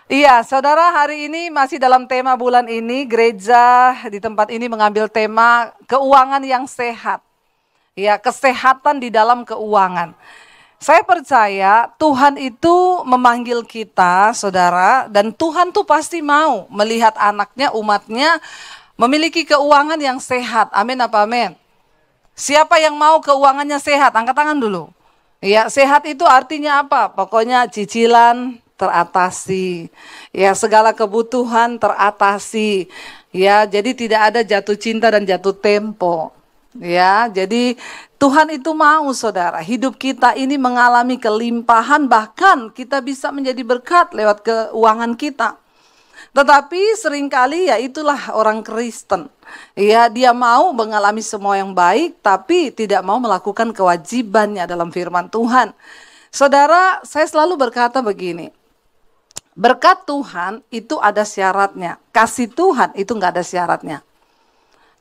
Iya, saudara, hari ini masih dalam tema bulan ini, gereja di tempat ini mengambil tema keuangan yang sehat. Ya, kesehatan di dalam keuangan. Saya percaya Tuhan itu memanggil kita, saudara, dan Tuhan tuh pasti mau melihat anaknya, umatnya, memiliki keuangan yang sehat. Amin apa amin? Siapa yang mau keuangannya sehat? Angkat tangan dulu. Ya, sehat itu artinya apa? Pokoknya cicilan teratasi. Ya, segala kebutuhan teratasi. Ya, jadi tidak ada jatuh cinta dan jatuh tempo. Ya, jadi Tuhan itu mau, saudara, hidup kita ini mengalami kelimpahan, bahkan kita bisa menjadi berkat lewat keuangan kita. Tetapi seringkali ya itulah orang Kristen. Ya, dia mau mengalami semua yang baik, tapi tidak mau melakukan kewajibannya dalam firman Tuhan. Saudara, saya selalu berkata begini, berkat Tuhan itu ada syaratnya, kasih Tuhan itu nggak ada syaratnya.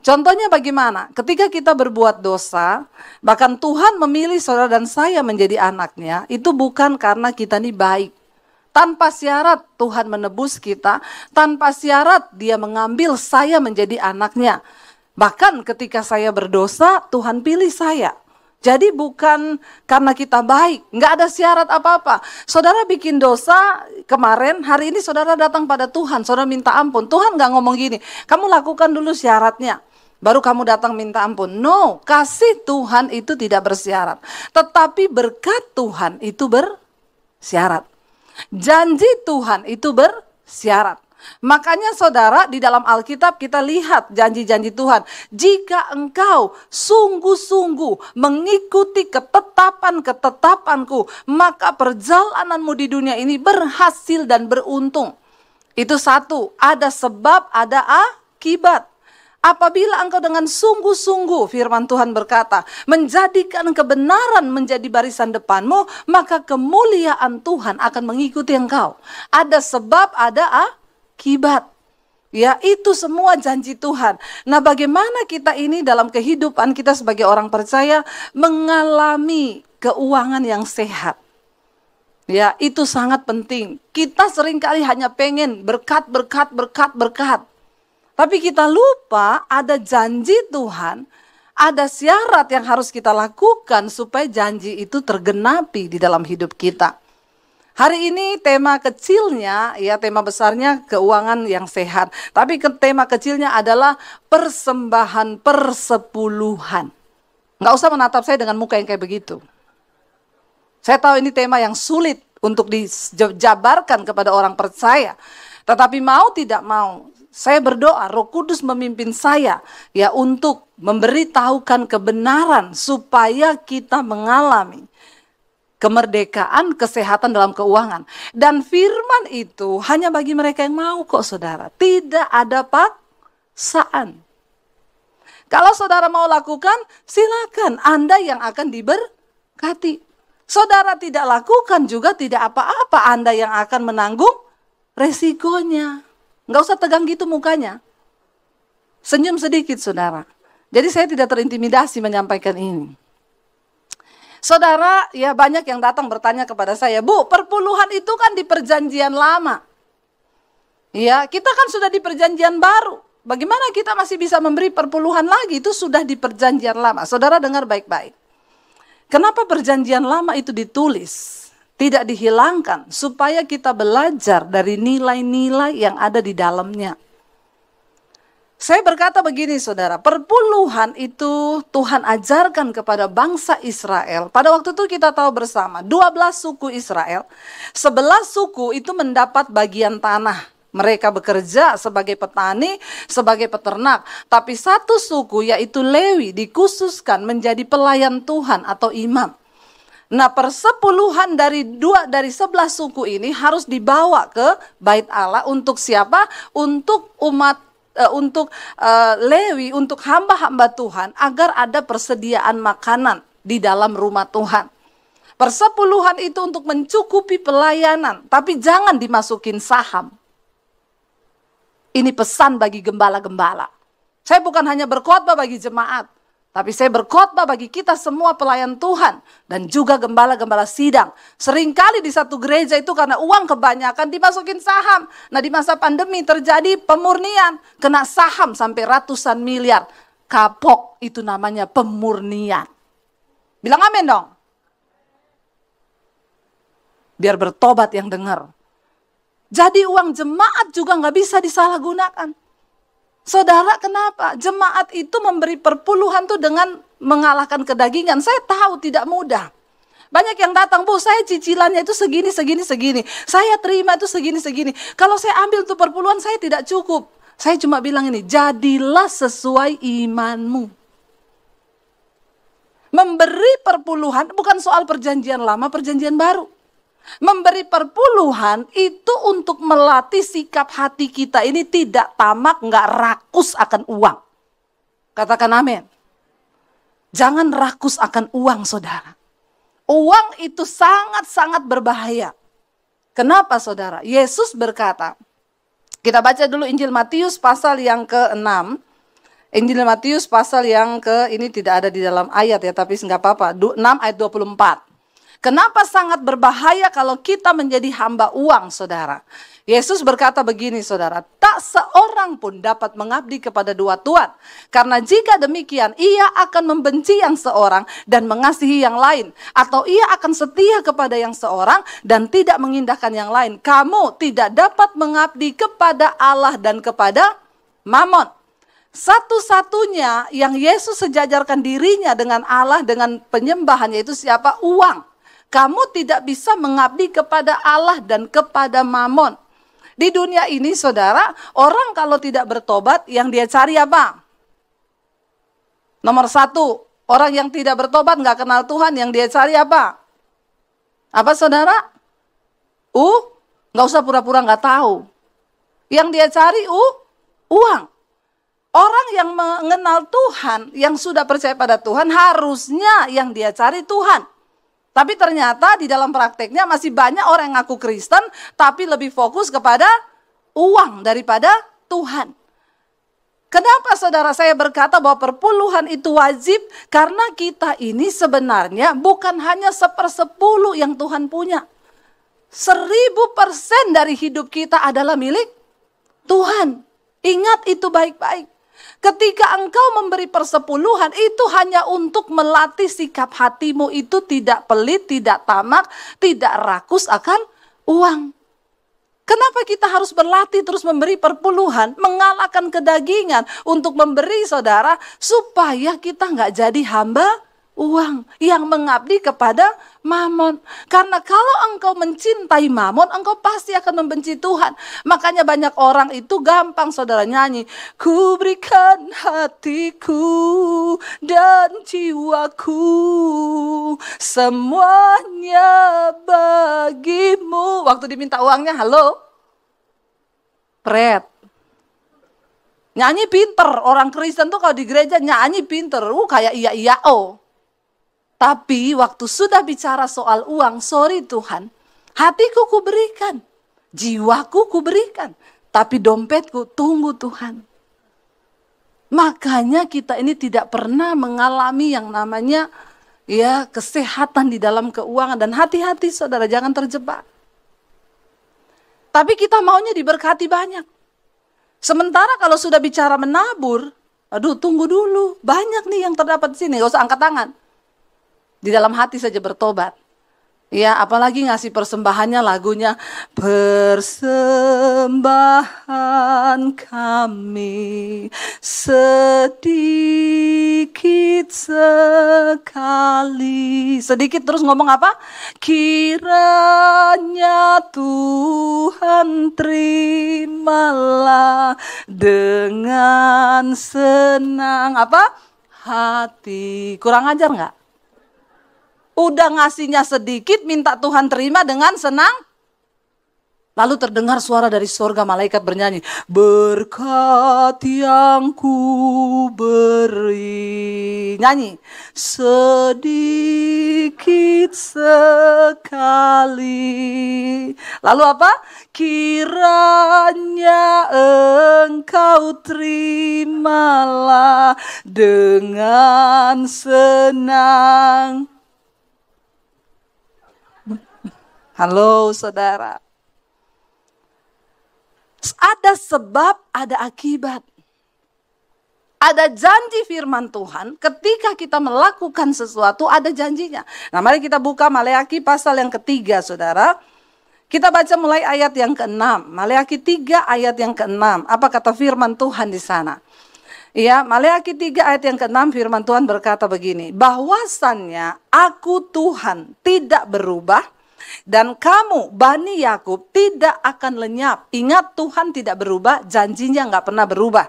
Contohnya bagaimana? Ketika kita berbuat dosa, bahkan Tuhan memilih saudara dan saya menjadi anaknya, itu bukan karena kita ini baik. Tanpa syarat Tuhan menebus kita, tanpa syarat dia mengambil saya menjadi anaknya. Bahkan ketika saya berdosa, Tuhan pilih saya. Jadi bukan karena kita baik, nggak ada syarat apa-apa. Saudara bikin dosa kemarin, hari ini saudara datang pada Tuhan, saudara minta ampun. Tuhan nggak ngomong gini, kamu lakukan dulu syaratnya, baru kamu datang minta ampun. No, kasih Tuhan itu tidak bersyarat. Tetapi berkat Tuhan itu bersyarat. Janji Tuhan itu bersyarat. Makanya saudara, di dalam Alkitab kita lihat janji-janji Tuhan. Jika engkau sungguh-sungguh mengikuti ketetapan-ketetapanku, maka perjalananmu di dunia ini berhasil dan beruntung. Itu satu, ada sebab, ada akibat. Apabila engkau dengan sungguh-sungguh, firman Tuhan berkata, menjadikan kebenaran menjadi barisan depanmu, maka kemuliaan Tuhan akan mengikuti engkau. Ada sebab, ada akibat. Ya, itu semua janji Tuhan. Nah, bagaimana kita ini dalam kehidupan kita sebagai orang percaya mengalami keuangan yang sehat? Ya, itu sangat penting. Kita seringkali hanya pengen berkat. Tapi kita lupa ada janji Tuhan, ada syarat yang harus kita lakukan supaya janji itu tergenapi di dalam hidup kita. Hari ini tema kecilnya, ya tema besarnya keuangan yang sehat. Tapi tema kecilnya adalah persembahan persepuluhan. Nggak usah menatap saya dengan muka yang kayak begitu. Saya tahu ini tema yang sulit untuk dijabarkan kepada orang percaya. Tetapi mau tidak mau, saya berdoa Roh Kudus memimpin saya ya untuk memberitahukan kebenaran supaya kita mengalami kemerdekaan, kesehatan dalam keuangan. Dan firman itu hanya bagi mereka yang mau kok saudara. Tidak ada paksaan. Kalau saudara mau lakukan, silakan, Anda yang akan diberkati. Saudara tidak lakukan juga tidak apa-apa, Anda yang akan menanggung resikonya. Nggak usah tegang gitu mukanya. Senyum sedikit saudara. Jadi saya tidak terintimidasi menyampaikan ini. Saudara, ya banyak yang datang bertanya kepada saya, Bu, perpuluhan itu kan di perjanjian lama. Ya, kita kan sudah di perjanjian baru. Bagaimana kita masih bisa memberi perpuluhan lagi? Itu sudah di perjanjian lama. Saudara dengar baik-baik. Kenapa perjanjian lama itu ditulis? Tidak dihilangkan supaya kita belajar dari nilai-nilai yang ada di dalamnya. Saya berkata begini saudara, perpuluhan itu Tuhan ajarkan kepada bangsa Israel. Pada waktu itu kita tahu bersama, 12 suku Israel, 11 suku itu mendapat bagian tanah. Mereka bekerja sebagai petani, sebagai peternak. Tapi satu suku yaitu Lewi dikhususkan menjadi pelayan Tuhan atau imam. Nah, persepuluhan dari 11 suku ini harus dibawa ke Bait Allah untuk siapa? Untuk umat, untuk Lewi, untuk hamba-hamba Tuhan agar ada persediaan makanan di dalam rumah Tuhan. Persepuluhan itu untuk mencukupi pelayanan, tapi jangan dimasukin saham. Ini pesan bagi gembala-gembala. Saya bukan hanya berkhotbah bagi jemaat, Tapi saya berkhotbah bagi kita semua pelayan Tuhan dan juga gembala-gembala sidang. Seringkali di satu gereja itu karena uang kebanyakan dimasukin saham. Nah, di masa pandemi terjadi pemurnian, kena saham sampai ratusan miliar. Kapok, itu namanya pemurnian. Bilang amin dong. Biar bertobat yang dengar. Jadi uang jemaat juga nggak bisa disalahgunakan. Saudara, kenapa? Jemaat itu memberi perpuluhan tuh dengan mengalahkan kedagingan. Saya tahu tidak mudah. Banyak yang datang, Bu, saya cicilannya itu segini. Saya terima itu segini. Kalau saya ambil tuh perpuluhan, saya tidak cukup. Saya cuma bilang ini, jadilah sesuai imanmu. Memberi perpuluhan bukan soal perjanjian lama, perjanjian baru. Memberi perpuluhan itu untuk melatih sikap hati kita ini tidak tamak, nggak rakus akan uang. Katakan amin. Jangan rakus akan uang, saudara. Uang itu sangat-sangat berbahaya. Kenapa, saudara? Yesus berkata, kita baca dulu Injil Matius pasal yang ke-6. Injil Matius pasal yang ini tidak ada di dalam ayat ya, tapi nggak apa-apa. 6 ayat 24. Kenapa sangat berbahaya kalau kita menjadi hamba uang, saudara? Yesus berkata begini, saudara. Tak seorang pun dapat mengabdi kepada dua tuan. Karena jika demikian, ia akan membenci yang seorang dan mengasihi yang lain. Atau ia akan setia kepada yang seorang dan tidak mengindahkan yang lain. Kamu tidak dapat mengabdi kepada Allah dan kepada Mamon. Satu-satunya yang Yesus sejajarkan dirinya dengan Allah, dengan penyembahan, yaitu siapa? Uang. Kamu tidak bisa mengabdi kepada Allah dan kepada Mamon. Di dunia ini, saudara, orang kalau tidak bertobat, yang dia cari apa? Nomor satu, orang yang tidak bertobat, nggak kenal Tuhan, yang dia cari apa? Apa, saudara? Nggak usah pura-pura nggak tahu. Yang dia cari uang. Orang yang mengenal Tuhan, yang sudah percaya pada Tuhan, harusnya yang dia cari Tuhan. Tapi ternyata di dalam prakteknya masih banyak orang yang ngaku Kristen, tapi lebih fokus kepada uang daripada Tuhan. Kenapa, saudara, saya berkata bahwa perpuluhan itu wajib? Karena kita ini sebenarnya bukan hanya 1/10 yang Tuhan punya. 1000% dari hidup kita adalah milik Tuhan. Ingat itu baik-baik. Ketika engkau memberi persepuluhan, itu hanya untuk melatih sikap hatimu itu tidak pelit, tidak tamak, tidak rakus akan uang. Kenapa kita harus berlatih terus memberi perpuluhan, mengalahkan kedagingan untuk memberi, saudara, supaya kita nggak jadi hamba uang yang mengabdi kepada Mamon. Karena kalau engkau mencintai Mamon, engkau pasti akan membenci Tuhan. Makanya banyak orang itu gampang, saudara, nyanyi, ku berikan hatiku dan jiwaku, semuanya bagimu. Waktu diminta uangnya, halo, pret. Nyanyi pinter, orang Kristen tuh kalau di gereja nyanyi pinter, kayak iya oh. Tapi waktu sudah bicara soal uang, sorry Tuhan, hatiku kuberikan, jiwaku kuberikan, tapi dompetku tunggu Tuhan. Makanya kita ini tidak pernah mengalami yang namanya kesehatan di dalam keuangan. Dan hati-hati, saudara, jangan terjebak. Tapi kita maunya diberkati banyak. Sementara kalau sudah bicara menabur, tunggu dulu, banyak nih yang terdapat di sini, gak usah angkat tangan. Di dalam hati saja bertobat. Ya, apalagi ngasih persembahannya, lagunya persembahan kami sedikit sekali. Sedikit terus ngomong apa? Kiranya Tuhan terimalah dengan senang apa? Hati. Kurang ajar nggak? Udah ngasihnya sedikit, minta Tuhan terima dengan senang. Lalu terdengar suara dari surga, malaikat bernyanyi, berkat yang ku beri. Nyanyi, sedikit sekali. Lalu apa? Kiranya hanya Engkau terimalah dengan senang. Halo saudara. Ada sebab, ada akibat. Ada janji firman Tuhan, ketika kita melakukan sesuatu ada janjinya. Nah, mari kita buka Maleakhi pasal yang ketiga, saudara. Kita baca mulai ayat yang ke-6. Maleakhi 3 ayat yang ke-6. Apa kata firman Tuhan di sana? Ya, Maleakhi 3 ayat yang ke-6 firman Tuhan berkata begini. Bahwasannya aku Tuhan tidak berubah, dan kamu, Bani Yakub, tidak akan lenyap. Ingat, Tuhan tidak berubah, janjinya nggak pernah berubah.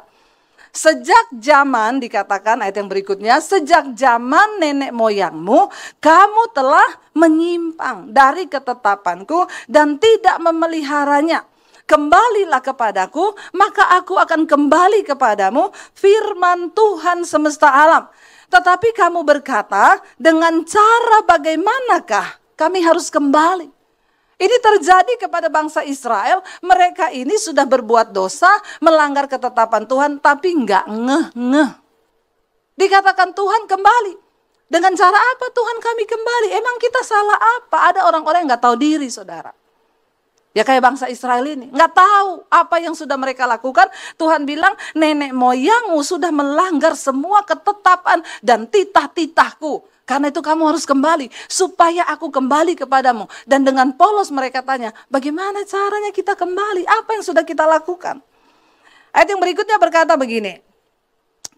Sejak zaman, dikatakan ayat yang berikutnya, sejak zaman nenek moyangmu, kamu telah menyimpang dari ketetapanku dan tidak memeliharanya. Kembalilah kepadaku, maka aku akan kembali kepadamu, firman Tuhan semesta alam. Tetapi kamu berkata, dengan cara bagaimanakah kami harus kembali? Ini terjadi kepada bangsa Israel. Mereka ini sudah berbuat dosa, melanggar ketetapan Tuhan, tapi enggak ngeh-ngeh. Dikatakan Tuhan kembali. Dengan cara apa Tuhan kami kembali? Emang kita salah apa? Ada orang-orang yang enggak tahu diri, saudara. Ya kayak bangsa Israel ini. Enggak tahu apa yang sudah mereka lakukan. Tuhan bilang, nenek moyangmu sudah melanggar semua ketetapan dan titah-titahku. Karena itu kamu harus kembali, supaya aku kembali kepadamu. Dan dengan polos mereka tanya, bagaimana caranya kita kembali? Apa yang sudah kita lakukan? Ayat yang berikutnya berkata begini.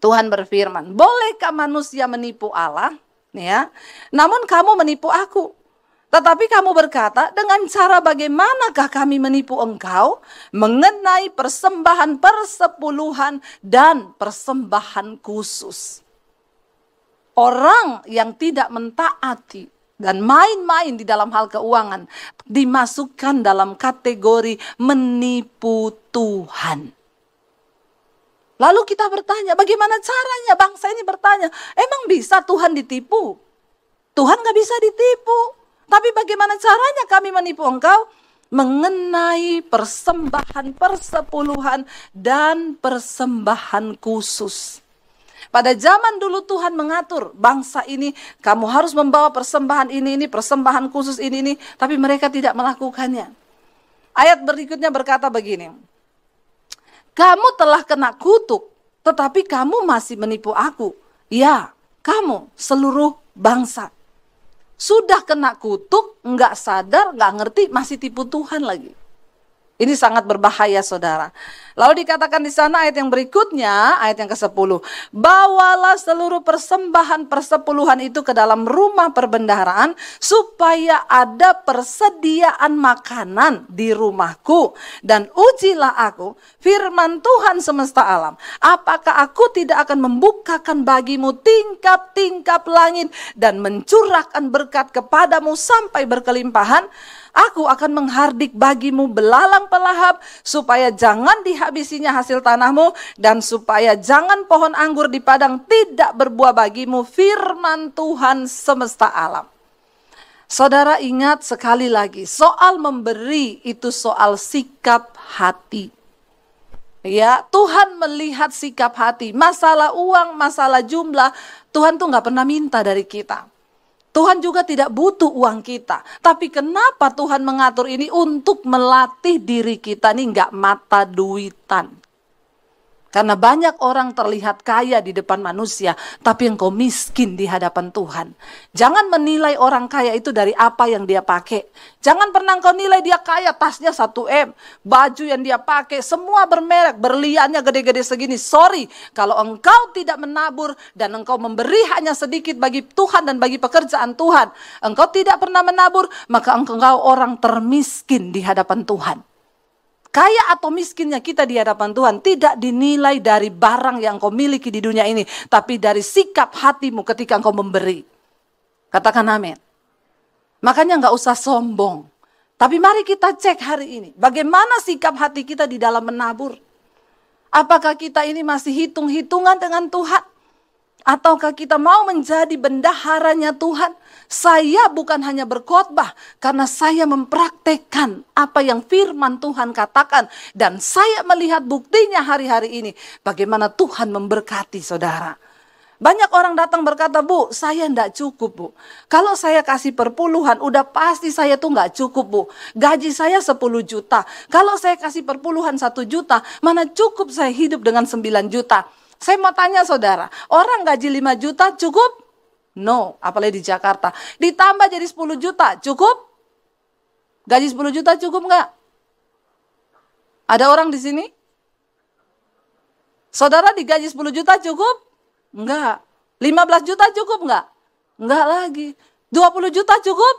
Tuhan berfirman, bolehkah manusia menipu Allah? Ya, namun kamu menipu aku. Tetapi kamu berkata, dengan cara bagaimanakah kami menipu engkau? Mengenai persembahan persepuluhan dan persembahan khusus. Orang yang tidak mentaati dan main-main di dalam hal keuangan dimasukkan dalam kategori menipu Tuhan. Lalu kita bertanya, bagaimana caranya? Bangsa ini bertanya, emang bisa Tuhan ditipu? Tuhan gak bisa ditipu. Tapi bagaimana caranya kami menipu engkau? Mengenai persembahan persepuluhan dan persembahan khusus. Pada zaman dulu Tuhan mengatur bangsa ini, kamu harus membawa persembahan ini, persembahan khusus ini, tapi mereka tidak melakukannya. Ayat berikutnya berkata begini, kamu telah kena kutuk, tetapi kamu masih menipu aku. Ya, kamu seluruh bangsa. Sudah kena kutuk, nggak sadar, nggak ngerti, masih tipu Tuhan lagi. Ini sangat berbahaya, saudara. Lalu dikatakan di sana ayat yang berikutnya, ayat yang ke-10. Bawalah seluruh persembahan persepuluhan itu ke dalam rumah perbendaharaan, supaya ada persediaan makanan di rumahku. Dan ujilah aku, firman Tuhan semesta alam. Apakah aku tidak akan membukakan bagimu tingkap-tingkap langit dan mencurahkan berkat kepadamu sampai berkelimpahan? Aku akan menghardik bagimu belalang pelahap, supaya jangan dihabisinya hasil tanahmu, dan supaya jangan pohon anggur di padang tidak berbuah bagimu, firman Tuhan semesta alam. Saudara ingat sekali lagi, soal memberi itu soal sikap hati. Ya, Tuhan melihat sikap hati. Masalah uang, masalah jumlah, Tuhan tuh gak pernah minta dari kita. Tuhan juga tidak butuh uang kita. Tapi kenapa Tuhan mengatur ini? Untuk melatih diri kita nih nggak mata duitan. Karena banyak orang terlihat kaya di depan manusia, tapi engkau miskin di hadapan Tuhan. Jangan menilai orang kaya itu dari apa yang dia pakai. Jangan pernah engkau nilai dia kaya, tasnya 1M, baju yang dia pakai, semua bermerek, berliannya gede-gede segini. Sorry, kalau engkau tidak menabur dan engkau memberi hanya sedikit bagi Tuhan dan bagi pekerjaan Tuhan, engkau tidak pernah menabur, maka engkau orang termiskin di hadapan Tuhan. Kaya atau miskinnya kita di hadapan Tuhan tidak dinilai dari barang yang kau miliki di dunia ini, tapi dari sikap hatimu ketika engkau memberi. Katakan amin. Makanya nggak usah sombong. Tapi mari kita cek hari ini, bagaimana sikap hati kita di dalam menabur. Apakah kita ini masih hitung-hitungan dengan Tuhan? Ataukah kita mau menjadi bendaharanya Tuhan? Saya bukan hanya berkhotbah karena saya mempraktekkan apa yang firman Tuhan katakan. Dan saya melihat buktinya hari-hari ini. Bagaimana Tuhan memberkati saudara. Banyak orang datang berkata, Bu, saya enggak cukup, Bu. Kalau saya kasih perpuluhan, udah pasti saya tuh enggak cukup, Bu. Gaji saya 10 juta. Kalau saya kasih perpuluhan 1 juta, mana cukup saya hidup dengan 9 juta. Saya mau tanya saudara, orang gaji 5 juta cukup? No, apalagi di Jakarta. Ditambah jadi 10 juta, cukup? Gaji 10 juta cukup enggak? Ada orang di sini? Saudara digaji 10 juta cukup? Enggak. 15 juta cukup enggak? Enggak lagi. 20 juta cukup?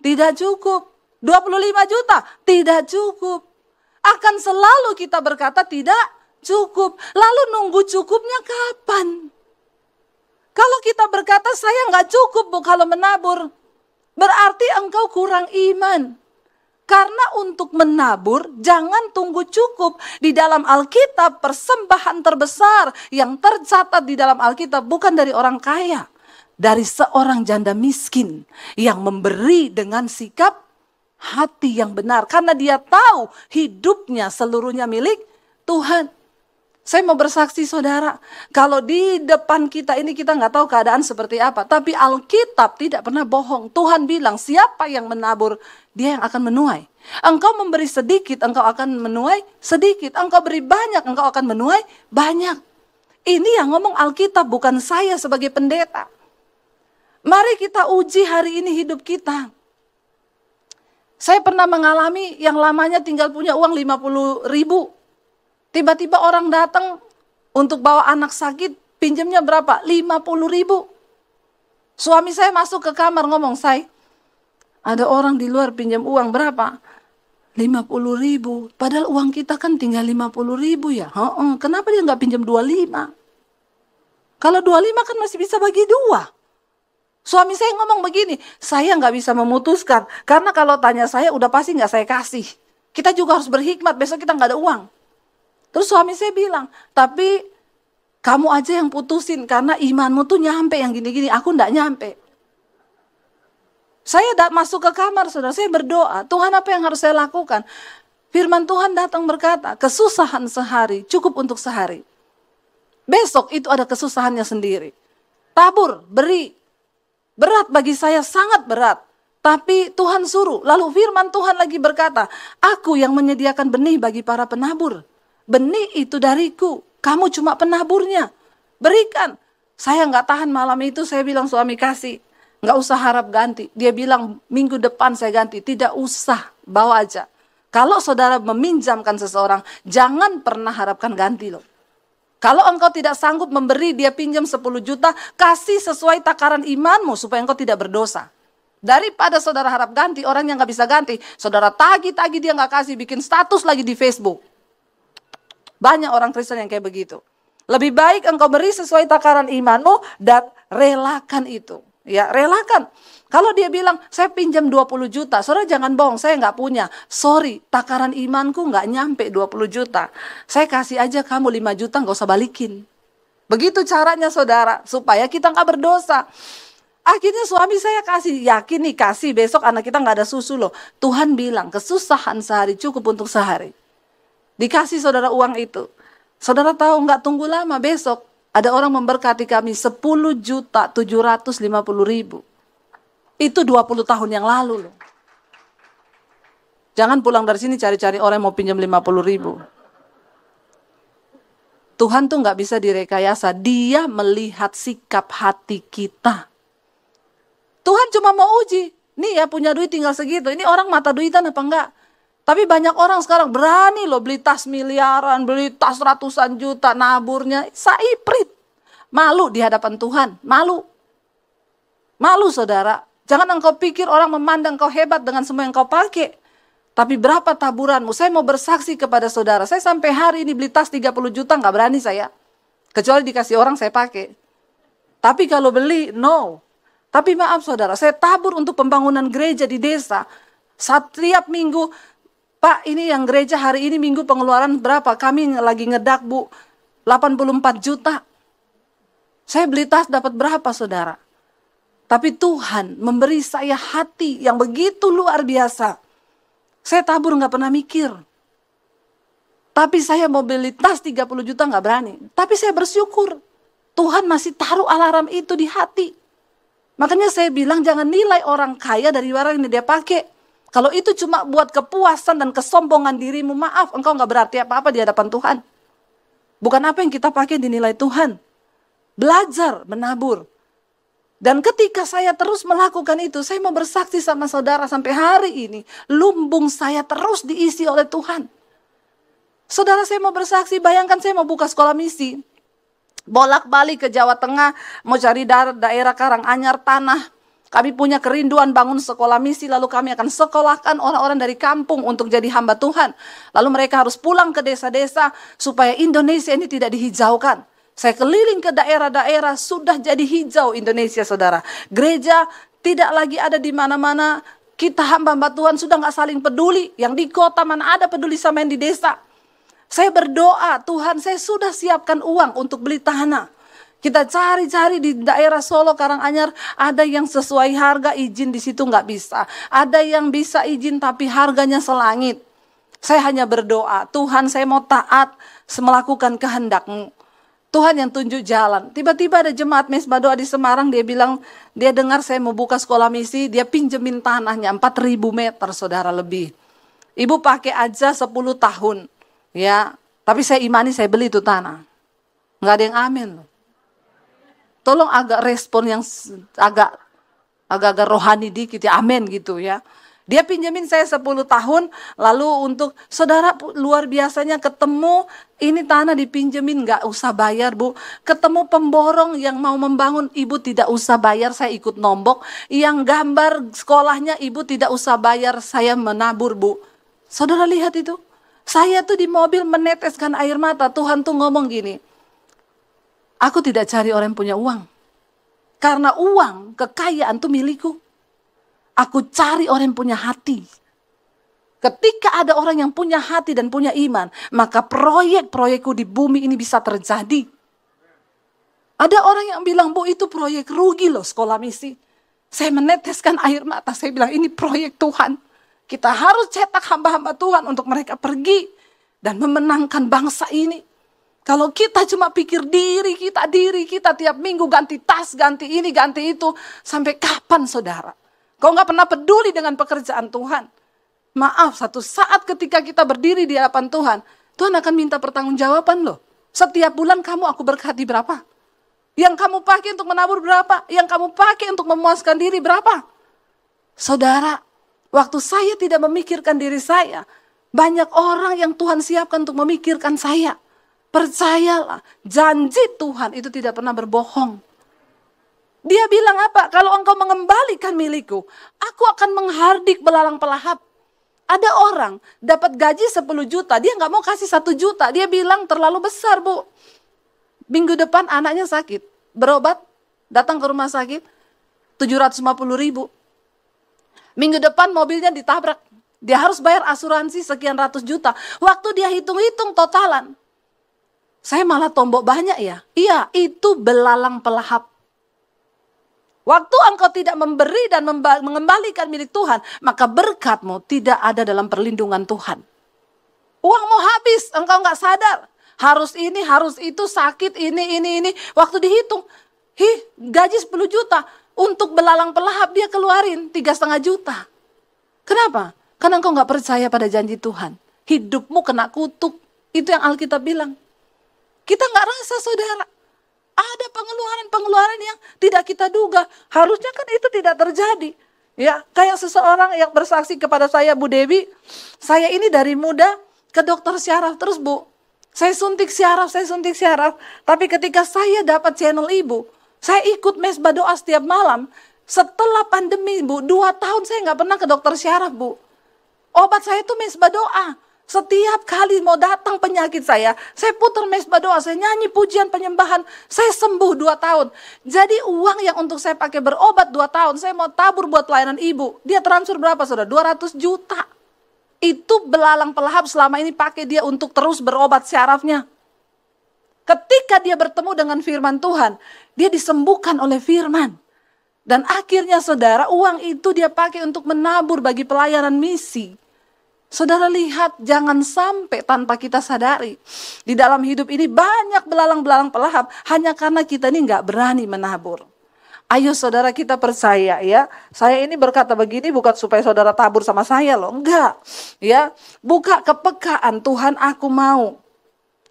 Tidak cukup. 25 juta? Tidak cukup. Akan selalu kita berkata tidak cukup. Lalu nunggu cukupnya kapan? Kalau kita berkata saya enggak cukup, Bu, kalau menabur, berarti engkau kurang iman. Karena untuk menabur, jangan tunggu cukup. Di dalam Alkitab, persembahan terbesar yang tercatat di dalam Alkitab bukan dari orang kaya. Dari seorang janda miskin yang memberi dengan sikap hati yang benar. Karena dia tahu hidupnya seluruhnya milik Tuhan. Saya mau bersaksi saudara, kalau di depan kita ini kita nggak tahu keadaan seperti apa. Tapi Alkitab tidak pernah bohong. Tuhan bilang siapa yang menabur, dia yang akan menuai. Engkau memberi sedikit, engkau akan menuai sedikit. Engkau beri banyak, engkau akan menuai banyak. Ini yang ngomong Alkitab, bukan saya sebagai pendeta. Mari kita uji hari ini hidup kita. Saya pernah mengalami yang lamanya tinggal punya uang 50 ribu. Tiba-tiba orang datang untuk bawa anak sakit, pinjamnya berapa? 50 ribu. Suami saya masuk ke kamar ngomong, "Say, ada orang di luar pinjam uang berapa? 50 ribu. Padahal uang kita kan tinggal 50 ribu ya. Kenapa dia nggak pinjam 25? Kalau 25 kan masih bisa bagi 2. Suami saya ngomong begini, saya nggak bisa memutuskan. Karena kalau tanya saya udah pasti nggak saya kasih. Kita juga harus berhikmat, besok kita nggak ada uang. Terus suami saya bilang, tapi kamu aja yang putusin karena imanmu tuh nyampe yang gini-gini, aku enggak nyampe. Saya masuk ke kamar, saudara, saya berdoa, Tuhan apa yang harus saya lakukan? Firman Tuhan datang berkata, kesusahan sehari cukup untuk sehari. Besok itu ada kesusahannya sendiri. Tabur, beri. Berat bagi saya, sangat berat. Tapi Tuhan suruh, lalu firman Tuhan lagi berkata, aku yang menyediakan benih bagi para penabur. Benih itu dariku, kamu cuma penaburnya. Berikan. Saya nggak tahan malam itu, saya bilang suami kasih. Nggak usah harap ganti. Dia bilang minggu depan saya ganti. Tidak usah, bawa aja. Kalau saudara meminjamkan seseorang, jangan pernah harapkan ganti loh. Kalau engkau tidak sanggup memberi dia pinjam 10 juta, kasih sesuai takaran imanmu supaya engkau tidak berdosa. Daripada saudara harap ganti, orang yang nggak bisa ganti, saudara tagih-tagih dia nggak kasih, bikin status lagi di Facebook. Banyak orang Kristen yang kayak begitu. Lebih baik engkau beri sesuai takaran imanmu dan relakan itu. Ya, relakan. Kalau dia bilang, saya pinjam 20 juta. Saudara jangan bohong, saya nggak punya. Sorry, takaran imanku nggak nyampe 20 juta. Saya kasih aja kamu 5 juta, nggak usah balikin. Begitu caranya saudara, supaya kita nggak berdosa. Akhirnya suami saya kasih, yakin nih kasih, besok anak kita nggak ada susu loh. Tuhan bilang, kesusahan sehari cukup untuk sehari. Dikasih saudara uang itu. Saudara tahu nggak tunggu lama, besok ada orang memberkati kami 10.750.000. Itu 20 tahun yang lalu loh. Jangan pulang dari sini cari-cari orang yang mau pinjam 50.000. Tuhan tuh nggak bisa direkayasa. Dia melihat sikap hati kita. Tuhan cuma mau uji. Nih ya punya duit tinggal segitu. Ini orang mata duitan apa enggak? Tapi banyak orang sekarang berani loh beli tas miliaran, beli tas ratusan juta, naburnya saiprit. Malu di hadapan Tuhan, malu. Malu saudara. Jangan engkau pikir orang memandang kau hebat dengan semua yang kau pakai. Tapi berapa taburanmu? Saya mau bersaksi kepada saudara. Saya sampai hari ini beli tas 30 juta nggak berani saya. Kecuali dikasih orang saya pakai. Tapi kalau beli, no. Tapi maaf saudara, saya tabur untuk pembangunan gereja di desa. Setiap minggu, Pak, ini yang gereja hari ini minggu pengeluaran berapa? Kami lagi ngedak, Bu, 84 juta. Saya beli tas dapat berapa saudara? Tapi Tuhan memberi saya hati yang begitu luar biasa. Saya tabur gak pernah mikir. Tapi saya mau beli tas 30 juta gak berani. Tapi saya bersyukur. Tuhan masih taruh alarm itu di hati. Makanya saya bilang jangan nilai orang kaya dari barang yang dia pakai. Kalau itu cuma buat kepuasan dan kesombongan dirimu, maaf, engkau gak berarti apa-apa di hadapan Tuhan. Bukan apa yang kita pakai dinilai Tuhan. Belajar menabur. Dan ketika saya terus melakukan itu, saya mau bersaksi sama saudara sampai hari ini. Lumbung saya terus diisi oleh Tuhan. Saudara, saya mau bersaksi, bayangkan saya mau buka sekolah misi. Bolak-balik ke Jawa Tengah, mau cari daerah Karanganyar tanah. Kami punya kerinduan bangun sekolah misi, lalu kami akan sekolahkan orang-orang dari kampung untuk jadi hamba Tuhan. Lalu mereka harus pulang ke desa-desa supaya Indonesia ini tidak dihijaukan. Saya keliling ke daerah-daerah, sudah jadi hijau Indonesia, saudara. Gereja tidak lagi ada di mana-mana. Kita hamba-hamba Tuhan sudah gak saling peduli. Yang di kota mana ada peduli sama yang di desa. Saya berdoa, Tuhan saya sudah siapkan uang untuk beli tanah. Kita cari-cari di daerah Solo, Karanganyar, ada yang sesuai harga, izin di situ nggak bisa. Ada yang bisa izin tapi harganya selangit. Saya hanya berdoa, Tuhan saya mau taat melakukan kehendak-Mu. Tuhan yang tunjuk jalan. Tiba-tiba ada jemaat Mesbah Doa di Semarang, dia bilang, dia dengar saya mau buka sekolah misi, dia pinjemin tanahnya 4.000 meter, saudara, lebih. Ibu pakai aja 10 tahun. Ya, tapi saya imani saya beli itu tanah. Nggak ada yang amin loh. Tolong agak respon yang agak rohani dikit ya, amin gitu ya. Dia pinjemin saya 10 tahun, lalu untuk saudara luar biasanya ketemu ini tanah dipinjemin nggak usah bayar bu. Ketemu pemborong yang mau membangun, ibu tidak usah bayar, saya ikut nombok. Yang gambar sekolahnya ibu tidak usah bayar, saya menabur bu. Saudara lihat itu. Saya tuh di mobil meneteskan air mata. Tuhan tuh ngomong gini, aku tidak cari orang yang punya uang. Karena uang, kekayaan tuh milikku. Aku cari orang yang punya hati. Ketika ada orang yang punya hati dan punya iman, maka proyek-proyekku di bumi ini bisa terjadi. Ada orang yang bilang, bu itu proyek rugi loh sekolah misi. Saya meneteskan air mata, saya bilang ini proyek Tuhan. Kita harus cetak hamba-hamba Tuhan untuk mereka pergi dan memenangkan bangsa ini. Kalau kita cuma pikir diri kita tiap minggu ganti tas, ganti ini, ganti itu. Sampai kapan saudara? Kau gak pernah peduli dengan pekerjaan Tuhan. Maaf, satu saat ketika kita berdiri di hadapan Tuhan, Tuhan akan minta pertanggungjawaban loh. Setiap bulan kamu aku berkati berapa? Yang kamu pakai untuk menabur berapa? Yang kamu pakai untuk memuaskan diri berapa? Saudara, waktu saya tidak memikirkan diri saya, banyak orang yang Tuhan siapkan untuk memikirkan saya. Percayalah, janji Tuhan itu tidak pernah berbohong. Dia bilang apa? Kalau engkau mengembalikan milikku, aku akan menghardik belalang pelahap. Ada orang dapat gaji 10 juta, dia gak mau kasih 1 juta. Dia bilang terlalu besar bu. Minggu depan anaknya sakit, berobat, datang ke rumah sakit, 750.000. Minggu depan mobilnya ditabrak. Dia harus bayar asuransi sekian ratus juta. Waktu dia hitung-hitung totalan, saya malah tombok banyak ya. Iya, itu belalang pelahap. Waktu engkau tidak memberi dan mengembalikan milik Tuhan, maka berkatmu tidak ada dalam perlindungan Tuhan. Uangmu habis, engkau nggak sadar. Harus ini, harus itu, sakit, ini. Waktu dihitung, gaji 10 juta. Untuk belalang pelahap dia keluarin 3,5 juta. Kenapa? Karena engkau nggak percaya pada janji Tuhan. Hidupmu kena kutuk. Itu yang Alkitab bilang. Kita nggak rasa saudara. Ada pengeluaran-pengeluaran yang tidak kita duga. Harusnya kan itu tidak terjadi. Ya, kayak seseorang yang bersaksi kepada saya, Bu Dewi, saya ini dari muda ke dokter syaraf terus Bu. Saya suntik syaraf. Tapi ketika saya dapat channel Ibu, saya ikut Mesbah Doa setiap malam. Setelah pandemi Bu, 2 tahun saya nggak pernah ke dokter syaraf Bu. Obat saya itu Mesbah Doa. Setiap kali mau datang penyakit saya putar Mesbah Doa, saya nyanyi pujian penyembahan, saya sembuh 2 tahun. Jadi uang yang untuk saya pakai berobat 2 tahun, saya mau tabur buat pelayanan ibu. Dia transfer berapa saudara? 200 juta. Itu belalang pelahap selama ini pakai dia untuk terus berobat syarafnya. Ketika dia bertemu dengan firman Tuhan, dia disembuhkan oleh firman. Dan akhirnya saudara, uang itu dia pakai untuk menabur bagi pelayanan misi. Saudara lihat, jangan sampai tanpa kita sadari, di dalam hidup ini banyak belalang-belalang pelahap hanya karena kita ini nggak berani menabur. Ayo saudara, kita percaya ya. Saya ini berkata begini bukan supaya saudara tabur sama saya loh, enggak. Ya, buka kepekaan, Tuhan aku mau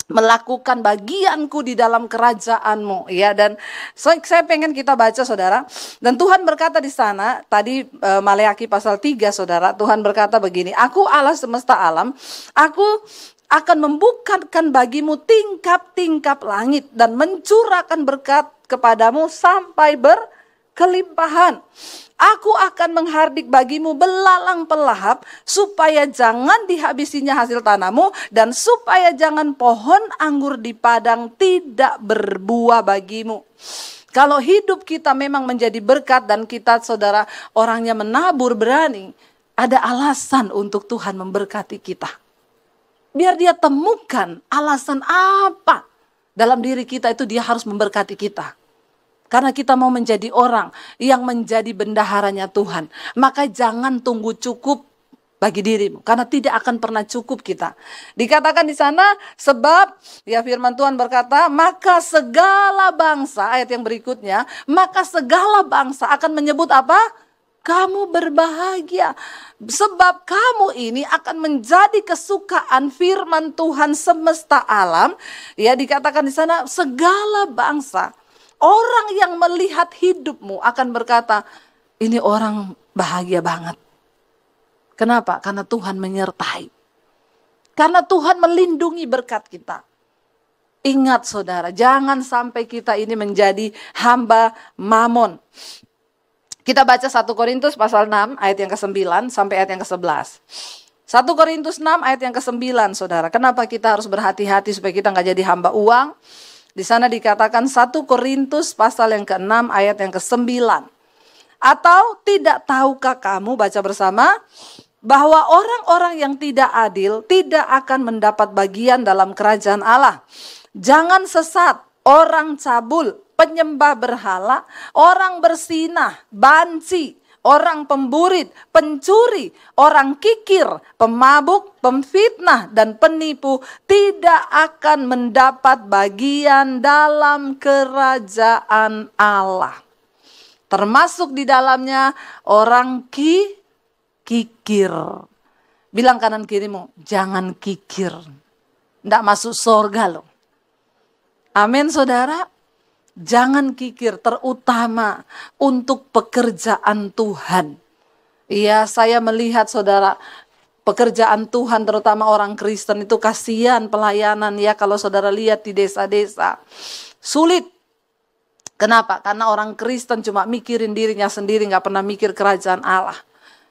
melakukan bagianku di dalam kerajaanmu, ya. Dan saya pengen kita baca saudara, dan Tuhan berkata di sana tadi, Maleakhi pasal 3 saudara, Tuhan berkata begini, aku Allah semesta alam, aku akan membukakan bagimu tingkap-tingkap langit dan mencurahkan berkat kepadamu sampai berkelimpahan. Aku akan menghardik bagimu belalang pelahap supaya jangan dihabisinya hasil tanahmu dan supaya jangan pohon anggur di padang tidak berbuah bagimu. Kalau hidup kita memang menjadi berkat dan kita saudara orangnya menabur berani, ada alasan untuk Tuhan memberkati kita. Biar dia temukan alasan apa dalam diri kita itu dia harus memberkati kita. Karena kita mau menjadi orang yang menjadi bendaharanya Tuhan. Maka jangan tunggu cukup bagi dirimu. Karena tidak akan pernah cukup kita. Dikatakan di sana, sebab ya firman Tuhan berkata, maka segala bangsa, ayat yang berikutnya, maka segala bangsa akan menyebut apa? Kamu berbahagia. Sebab kamu ini akan menjadi kesukaan firman Tuhan semesta alam. Ya dikatakan di sana, segala bangsa. Orang yang melihat hidupmu akan berkata, ini orang bahagia banget. Kenapa? Karena Tuhan menyertai. Karena Tuhan melindungi berkat kita. Ingat saudara, jangan sampai kita ini menjadi hamba mamon. Kita baca 1 Korintus pasal 6 ayat yang ke-9 sampai ayat yang ke-11. 1 Korintus 6 ayat yang ke-9 saudara. Kenapa kita harus berhati-hati supaya kita nggak jadi hamba uang? Di sana dikatakan 1 Korintus pasal yang ke-6 ayat yang ke-9. Atau tidak tahukah kamu, baca bersama, bahwa orang-orang yang tidak adil tidak akan mendapat bagian dalam kerajaan Allah. Jangan sesat, orang cabul, penyembah berhala, orang bersinah, banci, orang pemburit, pencuri, orang kikir, pemabuk, pemfitnah, dan penipu tidak akan mendapat bagian dalam kerajaan Allah. Termasuk di dalamnya orang kikir. Bilang kanan kirimu, jangan kikir. Tidak masuk surga loh. Amin saudara. Jangan kikir, terutama untuk pekerjaan Tuhan. Iya, saya melihat saudara, pekerjaan Tuhan terutama orang Kristen itu kasihan pelayanan ya. Kalau saudara lihat di desa-desa, sulit. Kenapa? Karena orang Kristen cuma mikirin dirinya sendiri, gak pernah mikir kerajaan Allah.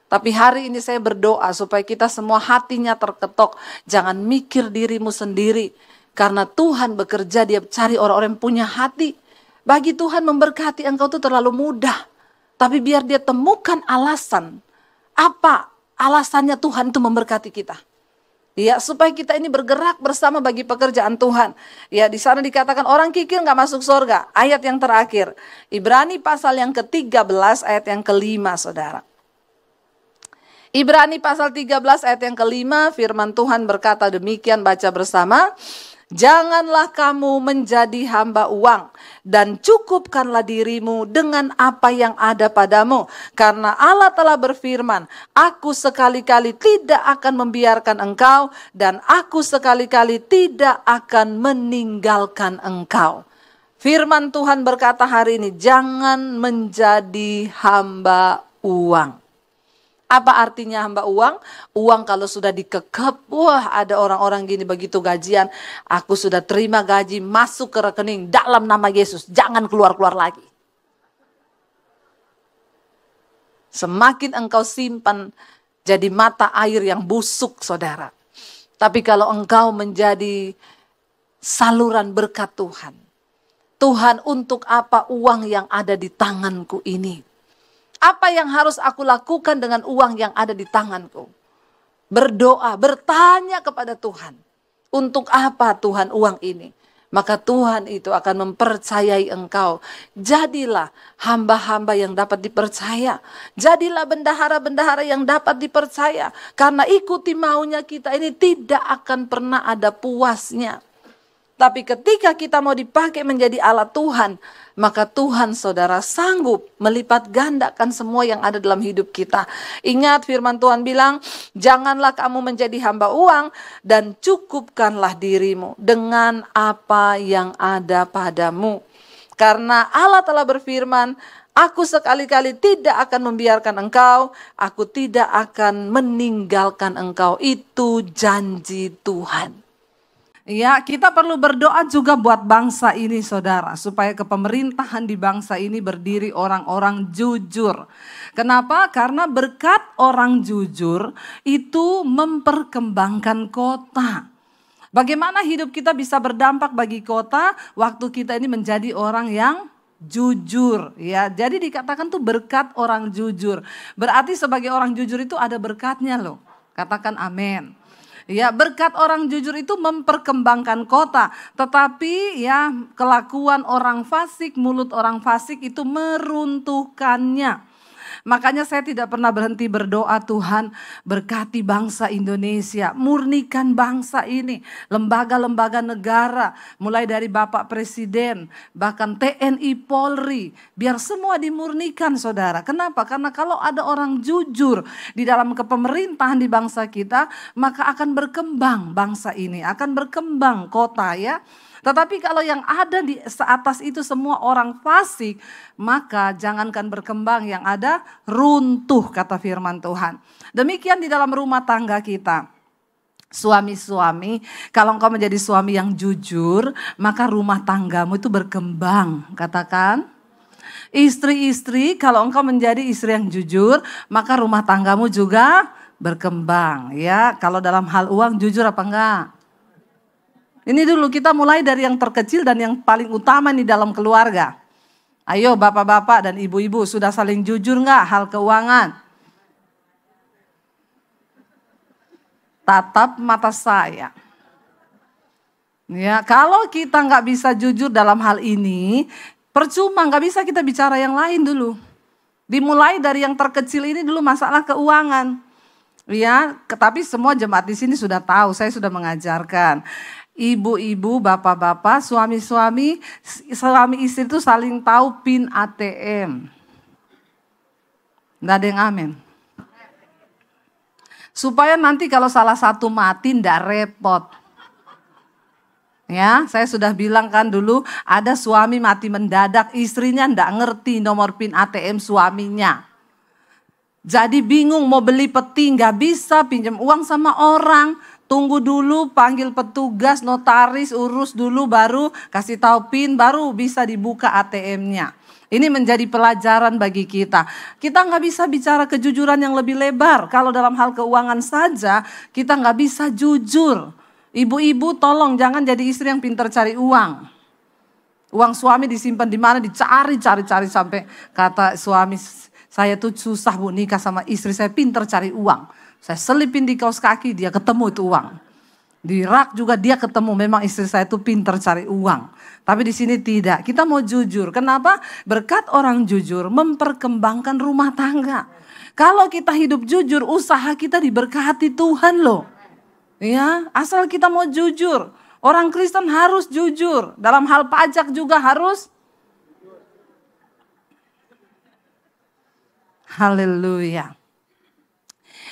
Tapi hari ini saya berdoa supaya kita semua hatinya terketok. Jangan mikir dirimu sendiri. Karena Tuhan bekerja, dia cari orang-orang yang punya hati. Bagi Tuhan memberkati engkau itu terlalu mudah. Tapi biar dia temukan alasan. Apa alasannya Tuhan itu memberkati kita? Ya, supaya kita ini bergerak bersama bagi pekerjaan Tuhan. Ya, di sana dikatakan orang kikir nggak masuk surga. Ayat yang terakhir. Ibrani pasal yang ke-13 ayat yang ke-5 saudara. Ibrani pasal 13 ayat yang ke-5 firman Tuhan berkata demikian, baca bersama. Janganlah kamu menjadi hamba uang dan cukupkanlah dirimu dengan apa yang ada padamu. Karena Allah telah berfirman, aku sekali-kali tidak akan membiarkan engkau dan aku sekali-kali tidak akan meninggalkan engkau. Firman Tuhan berkata hari ini, jangan menjadi hamba uang. Apa artinya hamba uang? Uang kalau sudah dikekep, wah ada orang-orang gini begitu gajian, aku sudah terima gaji masuk ke rekening dalam nama Yesus, jangan keluar-keluar lagi. Semakin engkau simpan jadi mata air yang busuk saudara. Tapi kalau engkau menjadi saluran berkat Tuhan. Tuhan, untuk apa uang yang ada di tanganku ini? Apa yang harus aku lakukan dengan uang yang ada di tanganku? Berdoa, bertanya kepada Tuhan. Untuk apa Tuhan uang ini? maka Tuhan itu akan mempercayai engkau. Jadilah hamba-hamba yang dapat dipercaya. Jadilah bendahara-bendahara yang dapat dipercaya. Karena ikuti maunya kita ini tidak akan pernah ada puasnya. Tapi ketika kita mau dipakai menjadi alat Tuhan, maka Tuhan saudara sanggup melipat gandakan semua yang ada dalam hidup kita. Ingat firman Tuhan bilang, janganlah kamu menjadi hamba uang dan cukupkanlah dirimu dengan apa yang ada padamu. Karena Allah telah berfirman, aku sekali-kali tidak akan membiarkan engkau, aku tidak akan meninggalkan engkau. Itu janji Tuhan. Ya, kita perlu berdoa juga buat bangsa ini saudara, supaya kepemerintahan di bangsa ini berdiri orang-orang jujur. Kenapa? Karena berkat orang jujur itu memperkembangkan kota. Bagaimana hidup kita bisa berdampak bagi kota waktu kita ini menjadi orang yang jujur, ya. Jadi dikatakan tuh berkat orang jujur. Berarti sebagai orang jujur itu ada berkatnya loh. Katakan amin. Ya, berkat orang jujur itu memperkembangkan kota, tetapi ya kelakuan orang fasik, mulut orang fasik itu meruntuhkannya. Makanya saya tidak pernah berhenti berdoa, Tuhan berkati bangsa Indonesia, murnikan bangsa ini, lembaga-lembaga negara, mulai dari Bapak Presiden, bahkan TNI, Polri, biar semua dimurnikan saudara. Kenapa? Karena kalau ada orang jujur di dalam kepemerintahan di bangsa kita, maka akan berkembang bangsa ini, akan berkembang kota ya. Tetapi kalau yang ada di atas itu semua orang fasik, maka jangankan berkembang, yang ada runtuh, kata firman Tuhan. Demikian di dalam rumah tangga kita. Suami-suami, kalau engkau menjadi suami yang jujur, maka rumah tanggamu itu berkembang. Katakan. Istri-istri, kalau engkau menjadi istri yang jujur, maka rumah tanggamu juga berkembang. Ya, kalau dalam hal uang jujur apa enggak? Ini dulu kita mulai dari yang terkecil dan yang paling utama nih dalam keluarga. Ayo bapak-bapak dan ibu-ibu, sudah saling jujur enggak hal keuangan? Tatap mata saya. Ya, kalau kita enggak bisa jujur dalam hal ini, percuma, enggak bisa kita bicara yang lain dulu. Dimulai dari yang terkecil ini dulu, masalah keuangan. Ya, tapi semua jemaat di sini sudah tahu, saya sudah mengajarkan. Ibu-ibu, bapak-bapak, suami-suami, suami istri itu saling tahu PIN ATM. Nggak ada yang amin. Supaya nanti kalau salah satu mati nggak repot. Ya, saya sudah bilang kan dulu ada suami mati mendadak, istrinya nggak ngerti nomor PIN ATM suaminya. Jadi bingung mau beli peti, nggak bisa, pinjam uang sama orang. Tunggu dulu, panggil petugas, notaris, urus dulu, baru kasih tahu PIN, baru bisa dibuka ATM-nya. Ini menjadi pelajaran bagi kita. Kita nggak bisa bicara kejujuran yang lebih lebar. Kalau dalam hal keuangan saja, kita nggak bisa jujur. Ibu-ibu tolong jangan jadi istri yang pintar cari uang. Uang suami disimpan di mana, dicari sampai kata suami, saya tuh susah bu nikah sama istri saya, pintar cari uang. Saya selipin di kaos kaki, dia ketemu itu uang. Di rak juga dia ketemu, memang istri saya itu pintar cari uang. Tapi di sini tidak, kita mau jujur. Kenapa? Berkat orang jujur memperkembangkan rumah tangga. Kalau kita hidup jujur, usaha kita diberkati Tuhan loh. Ya, asal kita mau jujur. Orang Kristen harus jujur. Dalam hal pajak juga harus. Haleluya.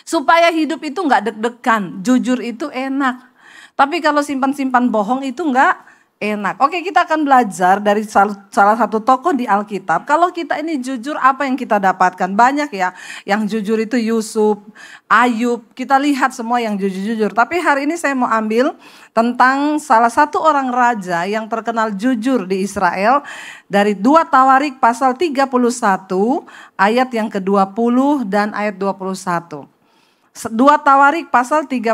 Supaya hidup itu nggak deg-degan, jujur itu enak. Tapi kalau simpan-simpan bohong itu nggak enak. Oke, kita akan belajar dari salah satu tokoh di Alkitab. Kalau kita ini jujur, apa yang kita dapatkan? Banyak ya, yang jujur itu Yusuf, Ayub. Kita lihat semua yang jujur-jujur. Tapi hari ini saya mau ambil tentang salah satu orang raja yang terkenal jujur di Israel. Dari 2 Tawarik pasal 31 ayat yang ke-20 dan ayat 21. 2 Tawarik pasal 31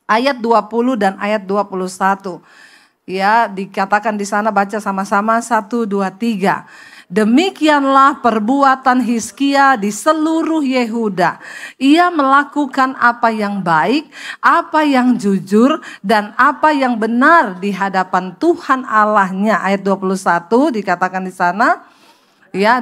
ayat 20 dan ayat 21. Ya, dikatakan di sana, baca sama-sama 1, 2, 3. Demikianlah perbuatan Hizkia di seluruh Yehuda. Ia melakukan apa yang baik, apa yang jujur, dan apa yang benar di hadapan Tuhan Allahnya. Ayat 21 dikatakan di sana. Ya,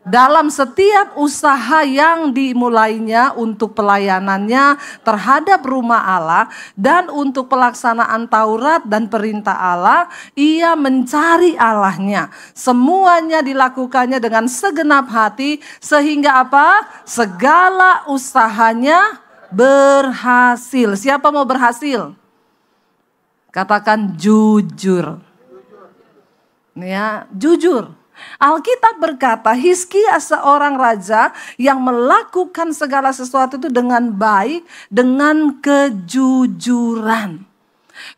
dalam setiap usaha yang dimulainya untuk pelayanannya terhadap rumah Allah dan untuk pelaksanaan Taurat dan perintah Allah, ia mencari Allahnya. Semuanya dilakukannya dengan segenap hati sehingga apa? Segala usahanya berhasil. Siapa mau berhasil? Katakan jujur. Ya, jujur. Alkitab berkata Hizkia seorang raja yang melakukan segala sesuatu itu dengan baik, dengan kejujuran.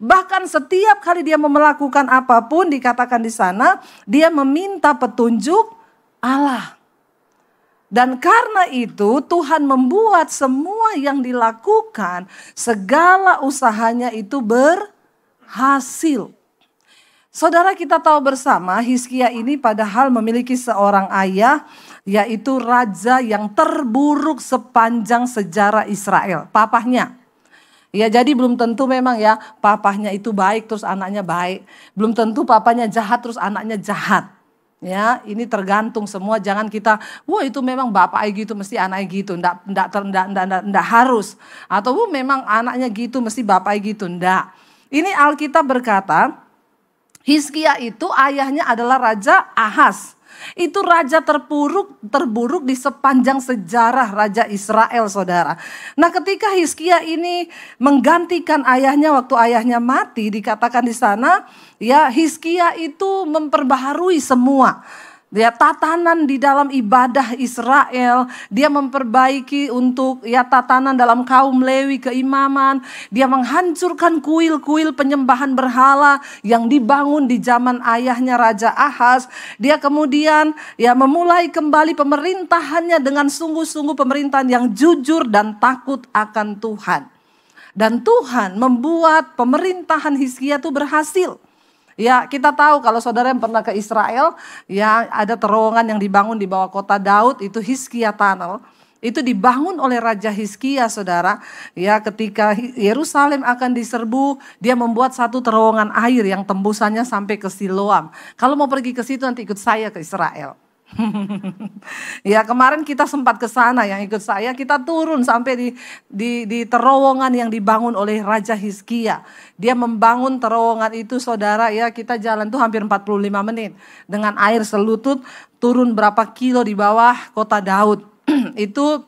Bahkan setiap kali dia melakukan apapun dikatakan di sana, dia meminta petunjuk Allah. Dan karena itu Tuhan membuat semua yang dilakukan, segala usahanya itu berhasil. Saudara, kita tahu bersama Hizkia ini padahal memiliki seorang ayah, yaitu raja yang terburuk sepanjang sejarah Israel, papahnya. Ya, jadi belum tentu memang ya papahnya itu baik terus anaknya baik. Belum tentu papanya jahat terus anaknya jahat. Ya, ini tergantung semua, jangan kita, wah itu memang bapaknya gitu mesti anaknya gitu, enggak harus. Atau memang anaknya gitu mesti bapaknya gitu, enggak. Ini Alkitab berkata, Hizkia itu ayahnya adalah Raja Ahaz. Itu raja terburuk di sepanjang sejarah Raja Israel, saudara. Nah, ketika Hizkia ini menggantikan ayahnya waktu ayahnya mati, dikatakan di sana, ya Hizkia itu memperbaharui semua. Dia tatanan di dalam ibadah Israel, dia memperbaiki untuk ya tatanan dalam kaum Lewi keimaman, dia menghancurkan kuil-kuil penyembahan berhala yang dibangun di zaman ayahnya Raja Ahaz. Dia kemudian ya memulai kembali pemerintahannya dengan sungguh-sungguh pemerintahan yang jujur dan takut akan Tuhan. Dan Tuhan membuat pemerintahan Hizkia itu berhasil. Ya, kita tahu kalau saudara yang pernah ke Israel, ya ada terowongan yang dibangun di bawah kota Daud, itu Hizkia Tunnel. Itu dibangun oleh Raja Hizkia, saudara. Ya, ketika Yerusalem akan diserbu, dia membuat satu terowongan air yang tembusannya sampai ke Siloam. Kalau mau pergi ke situ nanti ikut saya ke Israel. Ya, kemarin kita sempat ke sana, yang ikut saya kita turun sampai di terowongan yang dibangun oleh Raja Hizkia. Dia membangun terowongan itu, saudara, ya kita jalan tuh hampir 45 menit dengan air selutut, turun berapa kilo di bawah kota Daud. Itu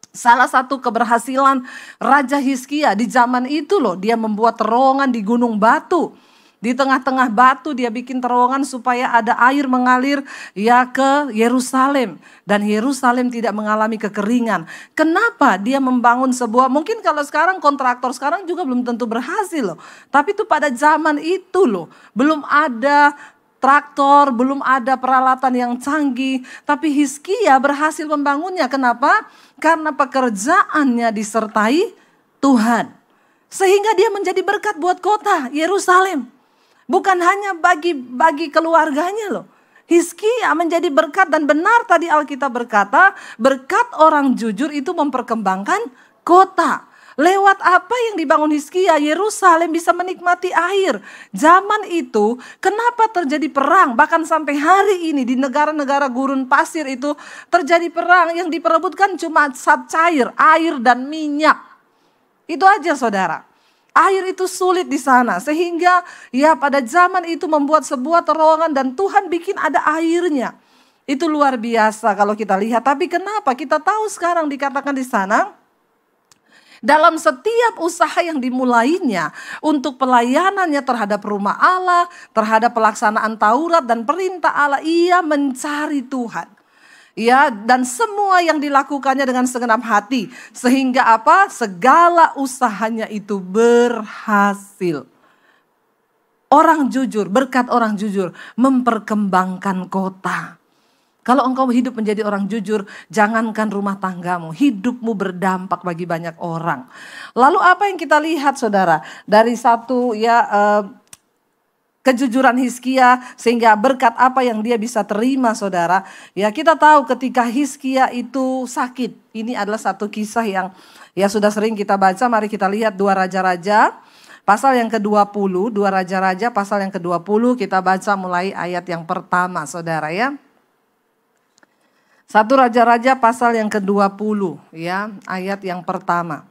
salah satu keberhasilan Raja Hizkia di zaman itu loh, dia membuat terowongan di gunung batu. Di tengah-tengah batu dia bikin terowongan supaya ada air mengalir ya ke Yerusalem. Dan Yerusalem tidak mengalami kekeringan. Kenapa dia membangun sebuah, mungkin kalau sekarang kontraktor sekarang juga belum tentu berhasil loh. Tapi itu pada zaman itu loh, belum ada traktor, belum ada peralatan yang canggih. Tapi Hizkia berhasil membangunnya. Kenapa? Karena pekerjaannya disertai Tuhan. Sehingga dia menjadi berkat buat kota Yerusalem. Bukan hanya bagi keluarganya loh. Hizkia menjadi berkat, dan benar tadi Alkitab berkata, berkat orang jujur itu memperkembangkan kota. Lewat apa yang dibangun Hizkia, Yerusalem bisa menikmati air. Zaman itu kenapa terjadi perang? Bahkan sampai hari ini di negara-negara gurun pasir itu terjadi perang, yang diperebutkan cuma zat cair, air dan minyak. Itu aja, saudara. Air itu sulit di sana, sehingga ya pada zaman itu membuat sebuah terowongan dan Tuhan bikin ada airnya. Itu luar biasa kalau kita lihat. Tapi kenapa kita tahu sekarang dikatakan di sana, dalam setiap usaha yang dimulainya untuk pelayanannya terhadap rumah Allah, terhadap pelaksanaan Taurat dan perintah Allah, ia mencari Tuhan. Ya, dan semua yang dilakukannya dengan segenap hati, sehingga apa? Segala usahanya itu berhasil. Orang jujur, berkat orang jujur memperkembangkan kota. Kalau engkau hidup menjadi orang jujur, jangankan rumah tanggamu, hidupmu berdampak bagi banyak orang. Lalu apa yang kita lihat, saudara? Dari satu ya kejujuran Hizkia sehingga berkat apa yang dia bisa terima, saudara. Ya, kita tahu ketika Hizkia itu sakit. Ini adalah satu kisah yang ya sudah sering kita baca. Mari kita lihat 2 Raja-Raja pasal yang ke-20, 2 Raja-Raja pasal yang ke-20, kita baca mulai ayat yang pertama, saudara ya. 1 Raja-Raja pasal yang ke-20 ya, ayat yang pertama.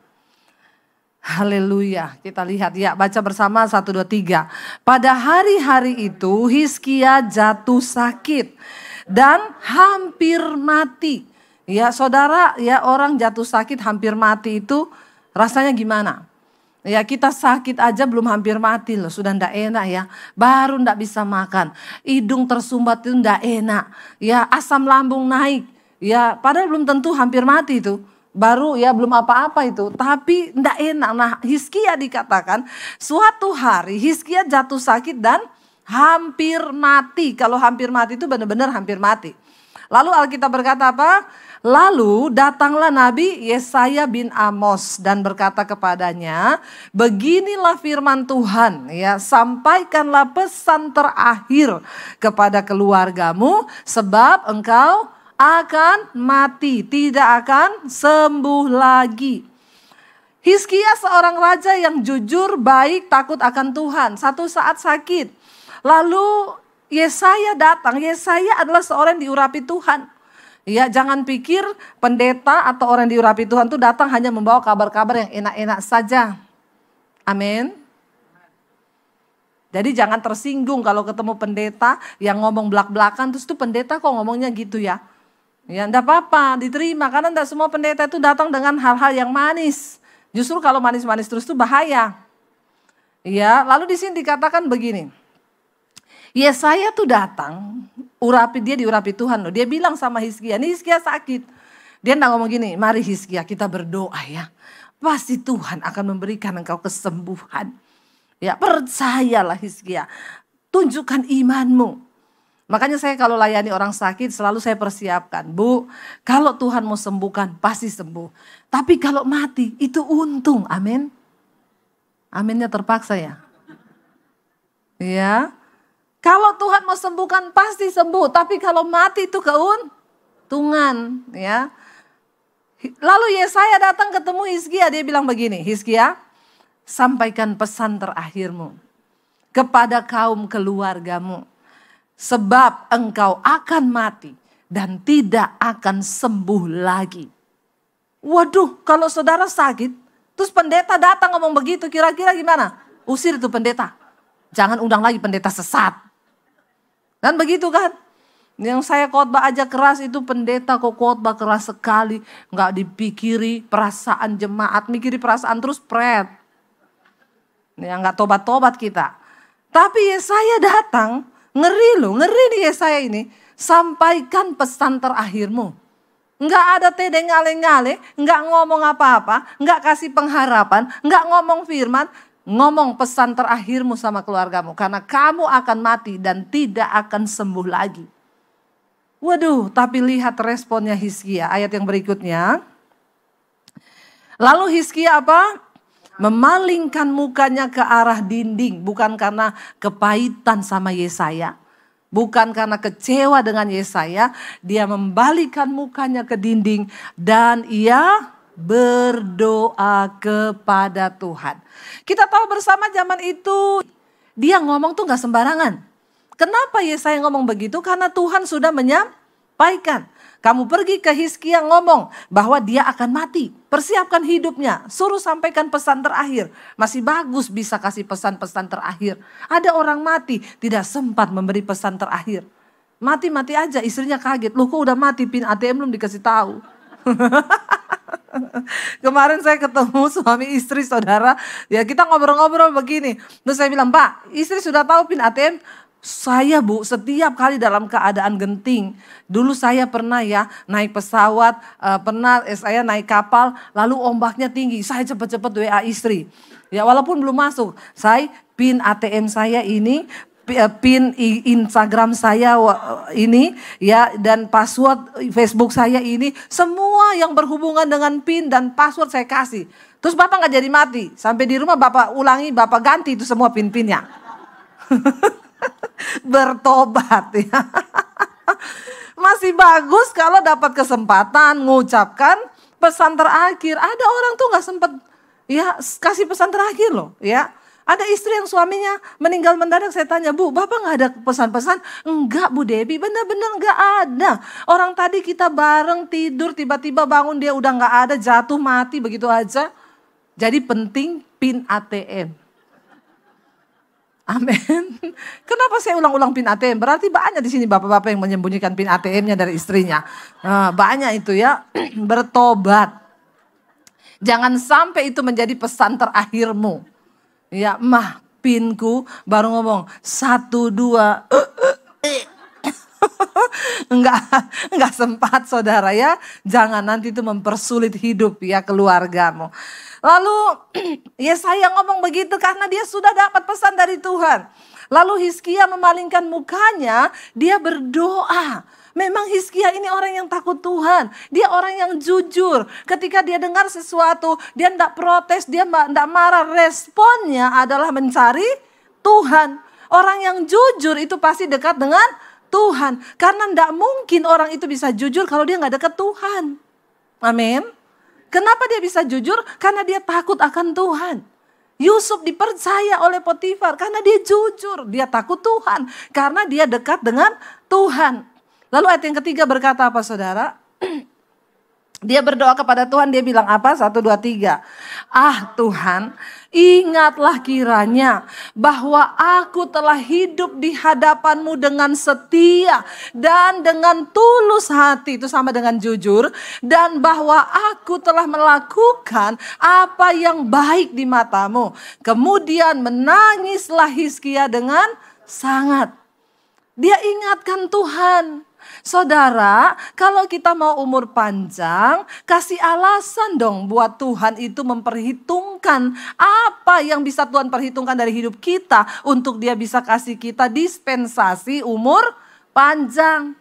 Haleluya, kita lihat ya, baca bersama 1, 2, 3. Pada hari-hari itu Hizkia jatuh sakit dan hampir mati. Ya saudara, ya orang jatuh sakit hampir mati itu rasanya gimana? Ya kita sakit aja belum hampir mati loh, sudah ndak enak ya. Baru ndak bisa makan, hidung tersumbat itu ndak enak. Ya asam lambung naik, ya padahal belum tentu hampir mati itu. Baru ya belum apa-apa itu, tapi ndak enak. Nah Hizkia dikatakan suatu hari Hizkia jatuh sakit dan hampir mati. Kalau hampir mati itu benar-benar hampir mati. Lalu Alkitab berkata apa? Lalu datanglah Nabi Yesaya bin Amos dan berkata kepadanya, beginilah firman Tuhan, ya sampaikanlah pesan terakhir kepada keluargamu sebab engkau akan mati, tidak akan sembuh lagi. Hizkia seorang raja yang jujur, baik, takut akan Tuhan. Satu saat sakit. Lalu Yesaya datang. Yesaya adalah seorang yang diurapi Tuhan. Ya, jangan pikir pendeta atau orang yang diurapi Tuhan itu datang hanya membawa kabar-kabar yang enak-enak saja. Amin. Jadi jangan tersinggung kalau ketemu pendeta yang ngomong belak-belakan, terus tuh pendeta kok ngomongnya gitu ya. Ya enggak apa-apa, diterima karena enggak semua pendeta itu datang dengan hal-hal yang manis. Justru kalau manis-manis terus itu bahaya. Ya, lalu di sini dikatakan begini. Yesaya tuh datang, dia diurapi Tuhan loh. Dia bilang sama Hizkia, nih Hizkia sakit. Dia enggak ngomong gini, mari Hizkia kita berdoa ya. Pasti Tuhan akan memberikan engkau kesembuhan. Ya, percayalah Hizkia. Tunjukkan imanmu. Makanya saya kalau layani orang sakit selalu saya persiapkan. Bu, kalau Tuhan mau sembuhkan pasti sembuh. Tapi kalau mati itu untung, amin. Aminnya terpaksa ya. Ya, kalau Tuhan mau sembuhkan pasti sembuh. Tapi kalau mati itu keuntungan. Ya. Lalu Yesaya datang ketemu Hizkia, dia bilang begini, Hizkia sampaikan pesan terakhirmu kepada kaum keluargamu. Sebab engkau akan mati dan tidak akan sembuh lagi. Waduh, kalau saudara sakit, terus pendeta datang ngomong begitu, kira-kira gimana? Usir itu pendeta. Jangan undang lagi pendeta sesat. Dan begitu kan? Yang saya khotbah aja keras itu pendeta kok khotbah keras sekali. Nggak dipikiri perasaan jemaat, mikiri perasaan terus pret. Ya nggak tobat-tobat kita. Tapi Yesaya datang. Ngeri loh, ngeri nih Yesaya ini. Sampaikan pesan terakhirmu. Enggak ada tedeng ngale-ngale, enggak ngomong apa-apa, enggak kasih pengharapan, enggak ngomong firman. Ngomong pesan terakhirmu sama keluargamu. Karena kamu akan mati dan tidak akan sembuh lagi. Waduh, tapi lihat responnya Hizkia. Ayat yang berikutnya. Lalu Hizkia apa? Memalingkan mukanya ke arah dinding, bukan karena kepahitan sama Yesaya, bukan karena kecewa dengan Yesaya, dia membalikkan mukanya ke dinding dan ia berdoa kepada Tuhan. Kita tahu bersama zaman itu dia ngomong tuh gak sembarangan. Kenapa Yesaya ngomong begitu? Karena Tuhan sudah menyampaikan. Kamu pergi ke Hizkia ngomong bahwa dia akan mati. Persiapkan hidupnya. Suruh sampaikan pesan terakhir. Masih bagus bisa kasih pesan-pesan terakhir. Ada orang mati tidak sempat memberi pesan terakhir. Mati-mati aja istrinya kaget. Loh kok udah mati, PIN ATM belum dikasih tahu. Kemarin saya ketemu suami istri saudara. Ya kita ngobrol-ngobrol begini. Terus saya bilang, Pak istri sudah tahu PIN ATM? Saya Bu setiap kali dalam keadaan genting. Dulu saya pernah ya naik pesawat, pernah saya naik kapal lalu ombaknya tinggi. Saya cepat-cepat WA istri. Ya walaupun belum masuk, saya PIN ATM saya ini, PIN Instagram saya ini ya dan password Facebook saya ini. Semua yang berhubungan dengan PIN dan password saya kasih. Terus Bapak gak jadi mati. Sampai di rumah Bapak ulangi, Bapak ganti itu semua PIN-PINnya. Bertobat ya. Masih bagus kalau dapat kesempatan mengucapkan pesan terakhir. Ada orang tuh nggak sempat ya kasih pesan terakhir loh ya. Ada istri yang suaminya meninggal mendadak, saya tanya, Bu, Bapak nggak ada pesan-pesan? Enggak Bu Debbie, benar-benar nggak ada. Orang tadi kita bareng tidur, tiba-tiba bangun dia udah nggak ada, jatuh mati begitu aja. Jadi penting PIN ATM. Amin. Kenapa saya ulang-ulang PIN ATM? Berarti banyak di sini bapak-bapak yang menyembunyikan PIN ATM-nya dari istrinya. Nah, banyak itu ya. Bertobat. Jangan sampai itu menjadi pesan terakhirmu. Ya, mah PIN-ku baru ngomong 1, 2. Enggak sempat saudara ya. Jangan nanti itu mempersulit hidup ya keluargamu. Lalu Yesaya ngomong begitu karena dia sudah dapat pesan dari Tuhan. Lalu Hizkia memalingkan mukanya, dia berdoa. Memang Hizkia ini orang yang takut Tuhan. Dia orang yang jujur. Ketika dia dengar sesuatu, dia tidak protes, dia tidak marah. Responnya adalah mencari Tuhan. Orang yang jujur itu pasti dekat dengan Tuhan. Karena tidak mungkin orang itu bisa jujur kalau dia nggak dekat Tuhan. Amin. Kenapa dia bisa jujur? Karena dia takut akan Tuhan. Yusuf dipercaya oleh Potifar karena dia jujur. Dia takut Tuhan karena dia dekat dengan Tuhan. Lalu ayat yang ketiga berkata apa saudara? Dia berdoa kepada Tuhan, dia bilang apa? 1, 2, 3. Ah Tuhan, ingatlah kiranya bahwa aku telah hidup di hadapan-Mu dengan setia dan dengan tulus hati. Itu sama dengan jujur. Dan bahwa aku telah melakukan apa yang baik di mata-Mu. Kemudian menangislah Hizkia dengan sangat. Dia ingatkan Tuhan. Saudara, kalau kita mau umur panjang, kasih alasan dong buat Tuhan itu memperhitungkan apa yang bisa Tuhan perhitungkan dari hidup kita untuk dia bisa kasih kita dispensasi umur panjang.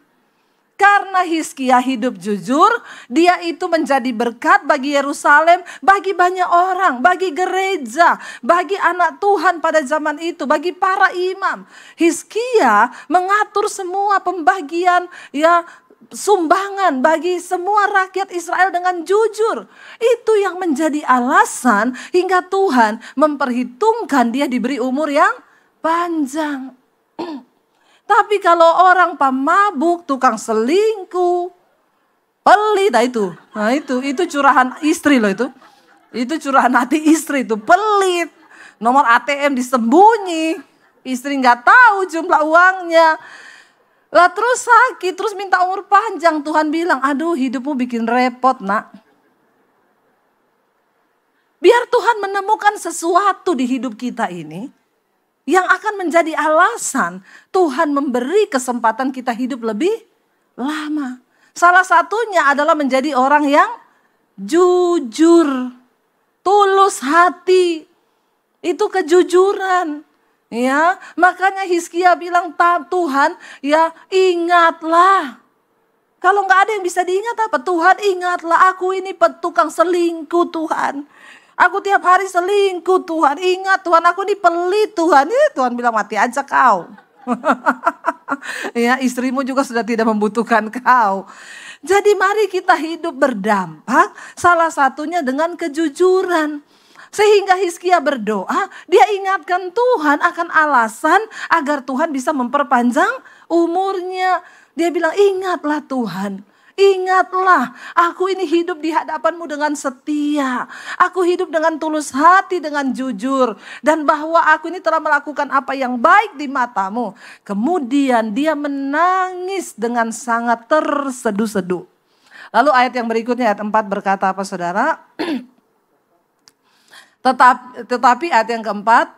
Karena Hizkia hidup jujur, dia itu menjadi berkat bagi Yerusalem, bagi banyak orang, bagi gereja, bagi anak Tuhan pada zaman itu, bagi para imam. Hizkia mengatur semua pembagian ya sumbangan bagi semua rakyat Israel dengan jujur. Itu yang menjadi alasan hingga Tuhan memperhitungkan dia diberi umur yang panjang. Tapi kalau orang pemabuk, tukang selingkuh, pelit, itu curahan istri loh itu. Itu curahan hati istri itu, pelit. Nomor ATM disembunyi, istri nggak tahu jumlah uangnya. Lah terus sakit, terus minta umur panjang. Tuhan bilang, aduh hidupmu bikin repot nak. Biar Tuhan menemukan sesuatu di hidup kita ini yang akan menjadi alasan Tuhan memberi kesempatan kita hidup lebih lama. Salah satunya adalah menjadi orang yang jujur, tulus hati. Itu kejujuran. Ya, makanya Hizkia bilang, Tuhan, ya ingatlah. Kalau nggak ada yang bisa diingat apa? Tuhan ingatlah, aku ini tukang selingkuh Tuhan. Aku tiap hari selingkuh Tuhan. Ingat Tuhan, aku ini pelit Tuhan. Tuhan bilang mati aja kau. Ya, istrimu juga sudah tidak membutuhkan kau. Jadi mari kita hidup berdampak. Salah satunya dengan kejujuran. Sehingga Hizkia berdoa, dia ingatkan Tuhan akan alasan agar Tuhan bisa memperpanjang umurnya. Dia bilang, ingatlah Tuhan. Ingatlah, aku ini hidup di hadapan-Mu dengan setia. Aku hidup dengan tulus hati, dengan jujur. Dan bahwa aku ini telah melakukan apa yang baik di mata-Mu. Kemudian dia menangis dengan sangat terseduh-seduh. Lalu ayat yang berikutnya, ayat 4 berkata apa saudara? Tetapi ayat yang keempat,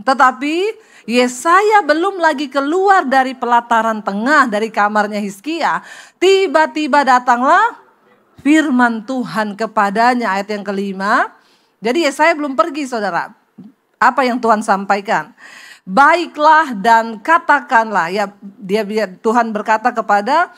tetapi Yesaya belum lagi keluar dari pelataran tengah dari kamarnya Hizkia. Tiba-tiba datanglah firman Tuhan kepadanya, ayat yang kelima. Jadi Yesaya belum pergi saudara. Apa yang Tuhan sampaikan? Baiklah dan katakanlah, ya Tuhan berkata kepada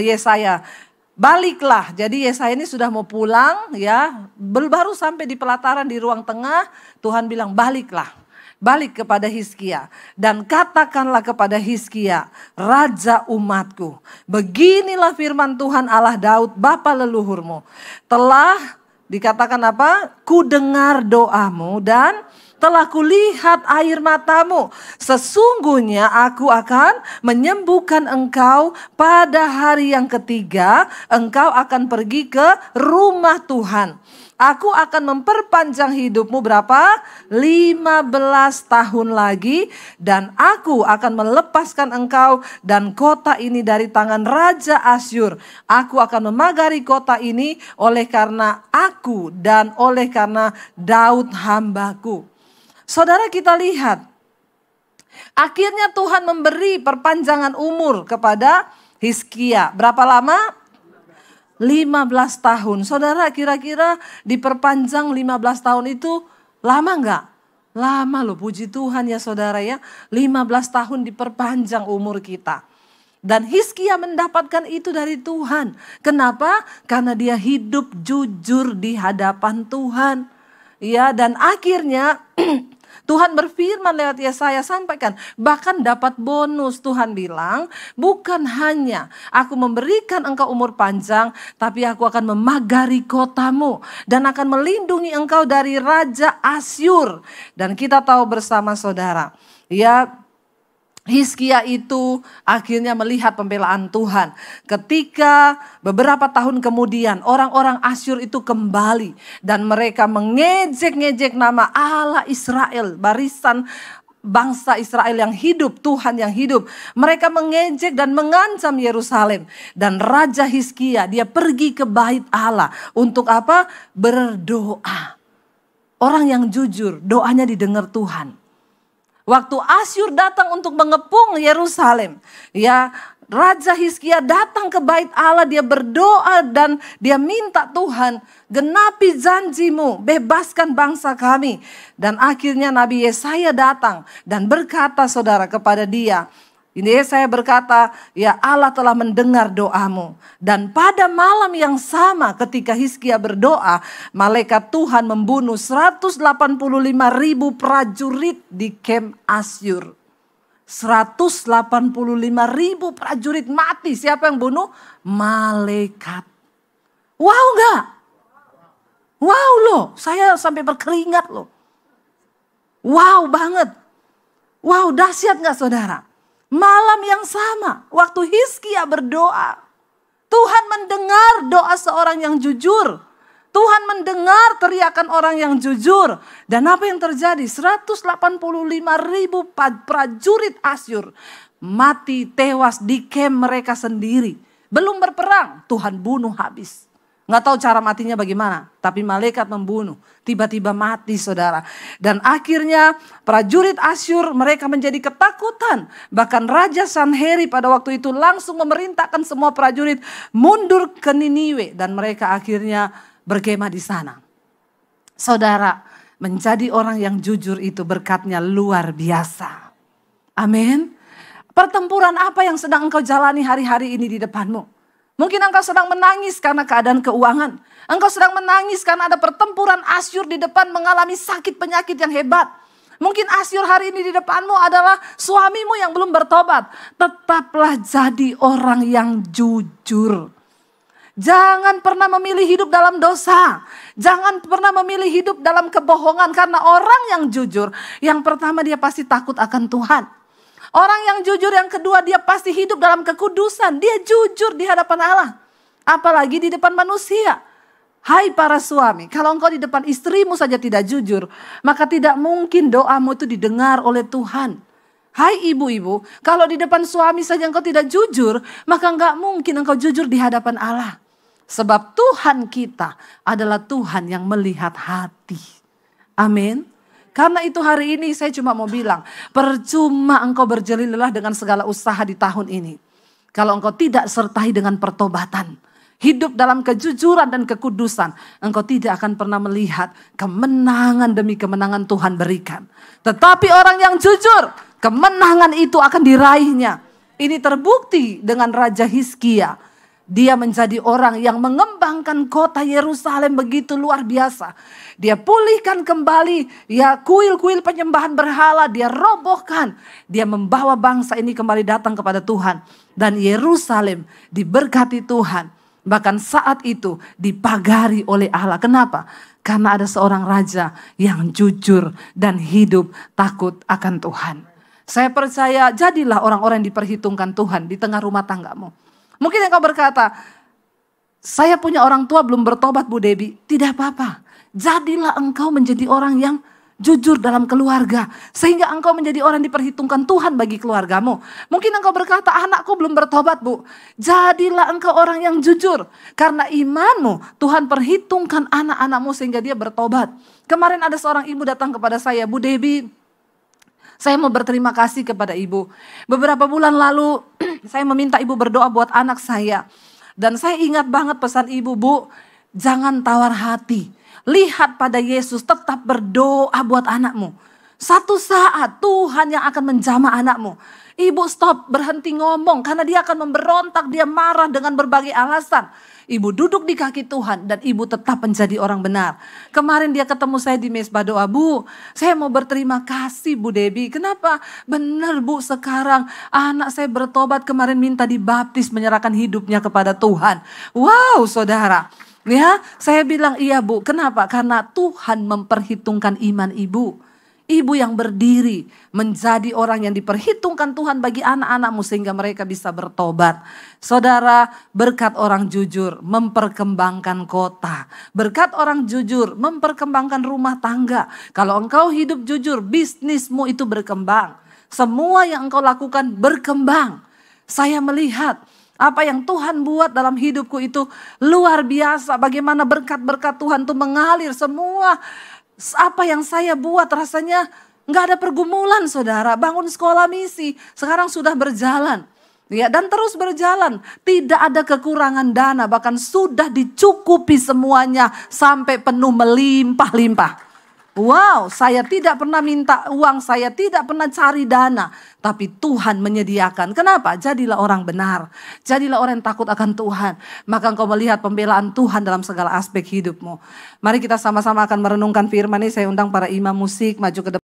Yesaya, baliklah. Jadi Yesaya ini sudah mau pulang ya, baru sampai di pelataran di ruang tengah, Tuhan bilang baliklah. balik kepada Hizkia dan katakanlah kepada Hizkia, raja umatku, beginilah firman Tuhan Allah Daud bapa leluhurmu. Telah dikatakan apa? Ku dengar doamu dan telah kulihat air matamu. Sesungguhnya aku akan menyembuhkan engkau pada hari yang ketiga. Engkau akan pergi ke rumah Tuhan. Aku akan memperpanjang hidupmu berapa? 15 tahun lagi. Dan aku akan melepaskan engkau dan kota ini dari tangan Raja Asyur. Aku akan memagari kota ini oleh karena aku dan oleh karena Daud hambaku. Saudara, kita lihat. Akhirnya Tuhan memberi perpanjangan umur kepada Hizkia. Berapa lama? 15 tahun. Saudara, kira-kira diperpanjang 15 tahun itu lama enggak? Lama loh, puji Tuhan ya saudara ya. 15 tahun diperpanjang umur kita. Dan Hizkia mendapatkan itu dari Tuhan. Kenapa? Karena dia hidup jujur di hadapan Tuhan. Ya, dan akhirnya Tuhan berfirman lewat Yesaya, sampaikan, bahkan dapat bonus. Tuhan bilang, bukan hanya aku memberikan engkau umur panjang, tapi aku akan memagari kotamu dan akan melindungi engkau dari Raja Asyur. Dan kita tahu bersama saudara, ya, Hizkia itu akhirnya melihat pembelaan Tuhan. Ketika beberapa tahun kemudian orang-orang Asyur itu kembali. Dan mereka mengejek-ngejek nama Allah Israel. Barisan bangsa Israel yang hidup, Tuhan yang hidup. Mereka mengejek dan mengancam Yerusalem. Dan Raja Hizkia dia pergi ke bait Allah. Untuk apa? Berdoa. Orang yang jujur doanya didengar Tuhan. Waktu Asyur datang untuk mengepung Yerusalem, ya, Raja Hizkia datang ke bait Allah, dia berdoa dan dia minta Tuhan, genapi janjimu, bebaskan bangsa kami. Dan akhirnya Nabi Yesaya datang dan berkata saudara kepada dia, ini Yesaya berkata, ya Allah telah mendengar doamu. Dan pada malam yang sama ketika Hizkia berdoa, malaikat Tuhan membunuh 185.000 prajurit di kem Asyur. 185.000 prajurit mati. Siapa yang bunuh? Malaikat. Wow enggak? Wow loh, saya sampai berkeringat loh. Wow banget. Wow, dahsyat enggak saudara? Malam yang sama, waktu Hizkia berdoa, Tuhan mendengar doa seorang yang jujur. Tuhan mendengar teriakan orang yang jujur. Dan apa yang terjadi? 185.000 prajurit Asyur mati tewas di kem mereka sendiri. Belum berperang, Tuhan bunuh habis. Nggak tahu cara matinya bagaimana, tapi malaikat membunuh. Tiba-tiba mati saudara. Dan akhirnya prajurit Asyur mereka menjadi ketakutan. Bahkan Raja Sanherib pada waktu itu langsung memerintahkan semua prajurit mundur ke Niniwe. Dan mereka akhirnya berkemah di sana. Saudara, menjadi orang yang jujur itu berkatnya luar biasa. Amin. Pertempuran apa yang sedang engkau jalani hari-hari ini di depanmu? Mungkin engkau sedang menangis karena keadaan keuangan. Engkau sedang menangis karena ada pertempuran Asyur di depan mengalami sakit penyakit yang hebat. Mungkin Asyur hari ini di depanmu adalah suamimu yang belum bertobat. Tetaplah jadi orang yang jujur. Jangan pernah memilih hidup dalam dosa. Jangan pernah memilih hidup dalam kebohongan. Karena orang yang jujur, yang pertama dia pasti takut akan Tuhan. Orang yang jujur yang kedua dia pasti hidup dalam kekudusan. Dia jujur di hadapan Allah. Apalagi di depan manusia. Hai para suami, kalau engkau di depan istrimu saja tidak jujur, maka tidak mungkin doamu itu didengar oleh Tuhan. Hai ibu-ibu, kalau di depan suami saja engkau tidak jujur, maka enggak mungkin engkau jujur di hadapan Allah. Sebab Tuhan kita adalah Tuhan yang melihat hati. Amin. Karena itu hari ini saya cuma mau bilang, percuma engkau berjelilah dengan segala usaha di tahun ini. Kalau engkau tidak sertai dengan pertobatan, hidup dalam kejujuran dan kekudusan, engkau tidak akan pernah melihat kemenangan demi kemenangan Tuhan berikan. Tetapi orang yang jujur, kemenangan itu akan diraihnya. Ini terbukti dengan Raja Hizkia. Dia menjadi orang yang mengembangkan kota Yerusalem begitu luar biasa. Dia pulihkan kembali ya kuil-kuil penyembahan berhala, dia robohkan. Dia membawa bangsa ini kembali datang kepada Tuhan. Dan Yerusalem diberkati Tuhan. Bahkan saat itu dipagari oleh Allah. Kenapa? Karena ada seorang raja yang jujur dan hidup takut akan Tuhan. Saya percaya jadilah orang-orang yang diperhitungkan Tuhan di tengah rumah tanggamu. Mungkin engkau berkata, saya punya orang tua belum bertobat Bu Debbie. Tidak apa-apa. Jadilah engkau menjadi orang yang jujur dalam keluarga. Sehingga engkau menjadi orang yang diperhitungkan Tuhan bagi keluargamu. Mungkin engkau berkata, anakku belum bertobat Bu. Jadilah engkau orang yang jujur. Karena imanmu, Tuhan perhitungkan anak-anakmu sehingga dia bertobat. Kemarin ada seorang ibu datang kepada saya, Bu Debbie, saya mau berterima kasih kepada ibu. Beberapa bulan lalu saya meminta ibu berdoa buat anak saya. Dan saya ingat banget pesan ibu, Bu, jangan tawar hati. Lihat pada Yesus, tetap berdoa buat anakmu. Satu saat Tuhan yang akan menjamah anakmu. Ibu stop, berhenti ngomong karena dia akan memberontak, dia marah dengan berbagai alasan. Ibu duduk di kaki Tuhan dan ibu tetap menjadi orang benar. Kemarin dia ketemu saya di mesbah doa, Bu, saya mau berterima kasih Bu Debbie. Kenapa? Benar Bu, sekarang anak saya bertobat, kemarin minta dibaptis, menyerahkan hidupnya kepada Tuhan. Wow saudara, ya saya bilang iya Bu. Kenapa? Karena Tuhan memperhitungkan iman ibu. Ibu yang berdiri menjadi orang yang diperhitungkan Tuhan bagi anak-anakmu sehingga mereka bisa bertobat. Saudara, berkat orang jujur memperkembangkan kota. Berkat orang jujur memperkembangkan rumah tangga. Kalau engkau hidup jujur, bisnismu itu berkembang. Semua yang engkau lakukan berkembang. Saya melihat apa yang Tuhan buat dalam hidupku itu luar biasa. Bagaimana berkat-berkat Tuhan itu mengalir semua. Apa yang saya buat rasanya nggak ada pergumulan saudara. Bangun sekolah misi sekarang sudah berjalan. Ya, dan terus berjalan. Tidak ada kekurangan dana. Bahkan sudah dicukupi semuanya sampai penuh melimpah-limpah. Wow, saya tidak pernah minta uang, saya tidak pernah cari dana. Tapi Tuhan menyediakan. Kenapa? Jadilah orang benar. Jadilah orang yang takut akan Tuhan. Maka engkau melihat pembelaan Tuhan dalam segala aspek hidupmu. Mari kita sama-sama akan merenungkan firman ini. Saya undang para imam musik maju ke depan.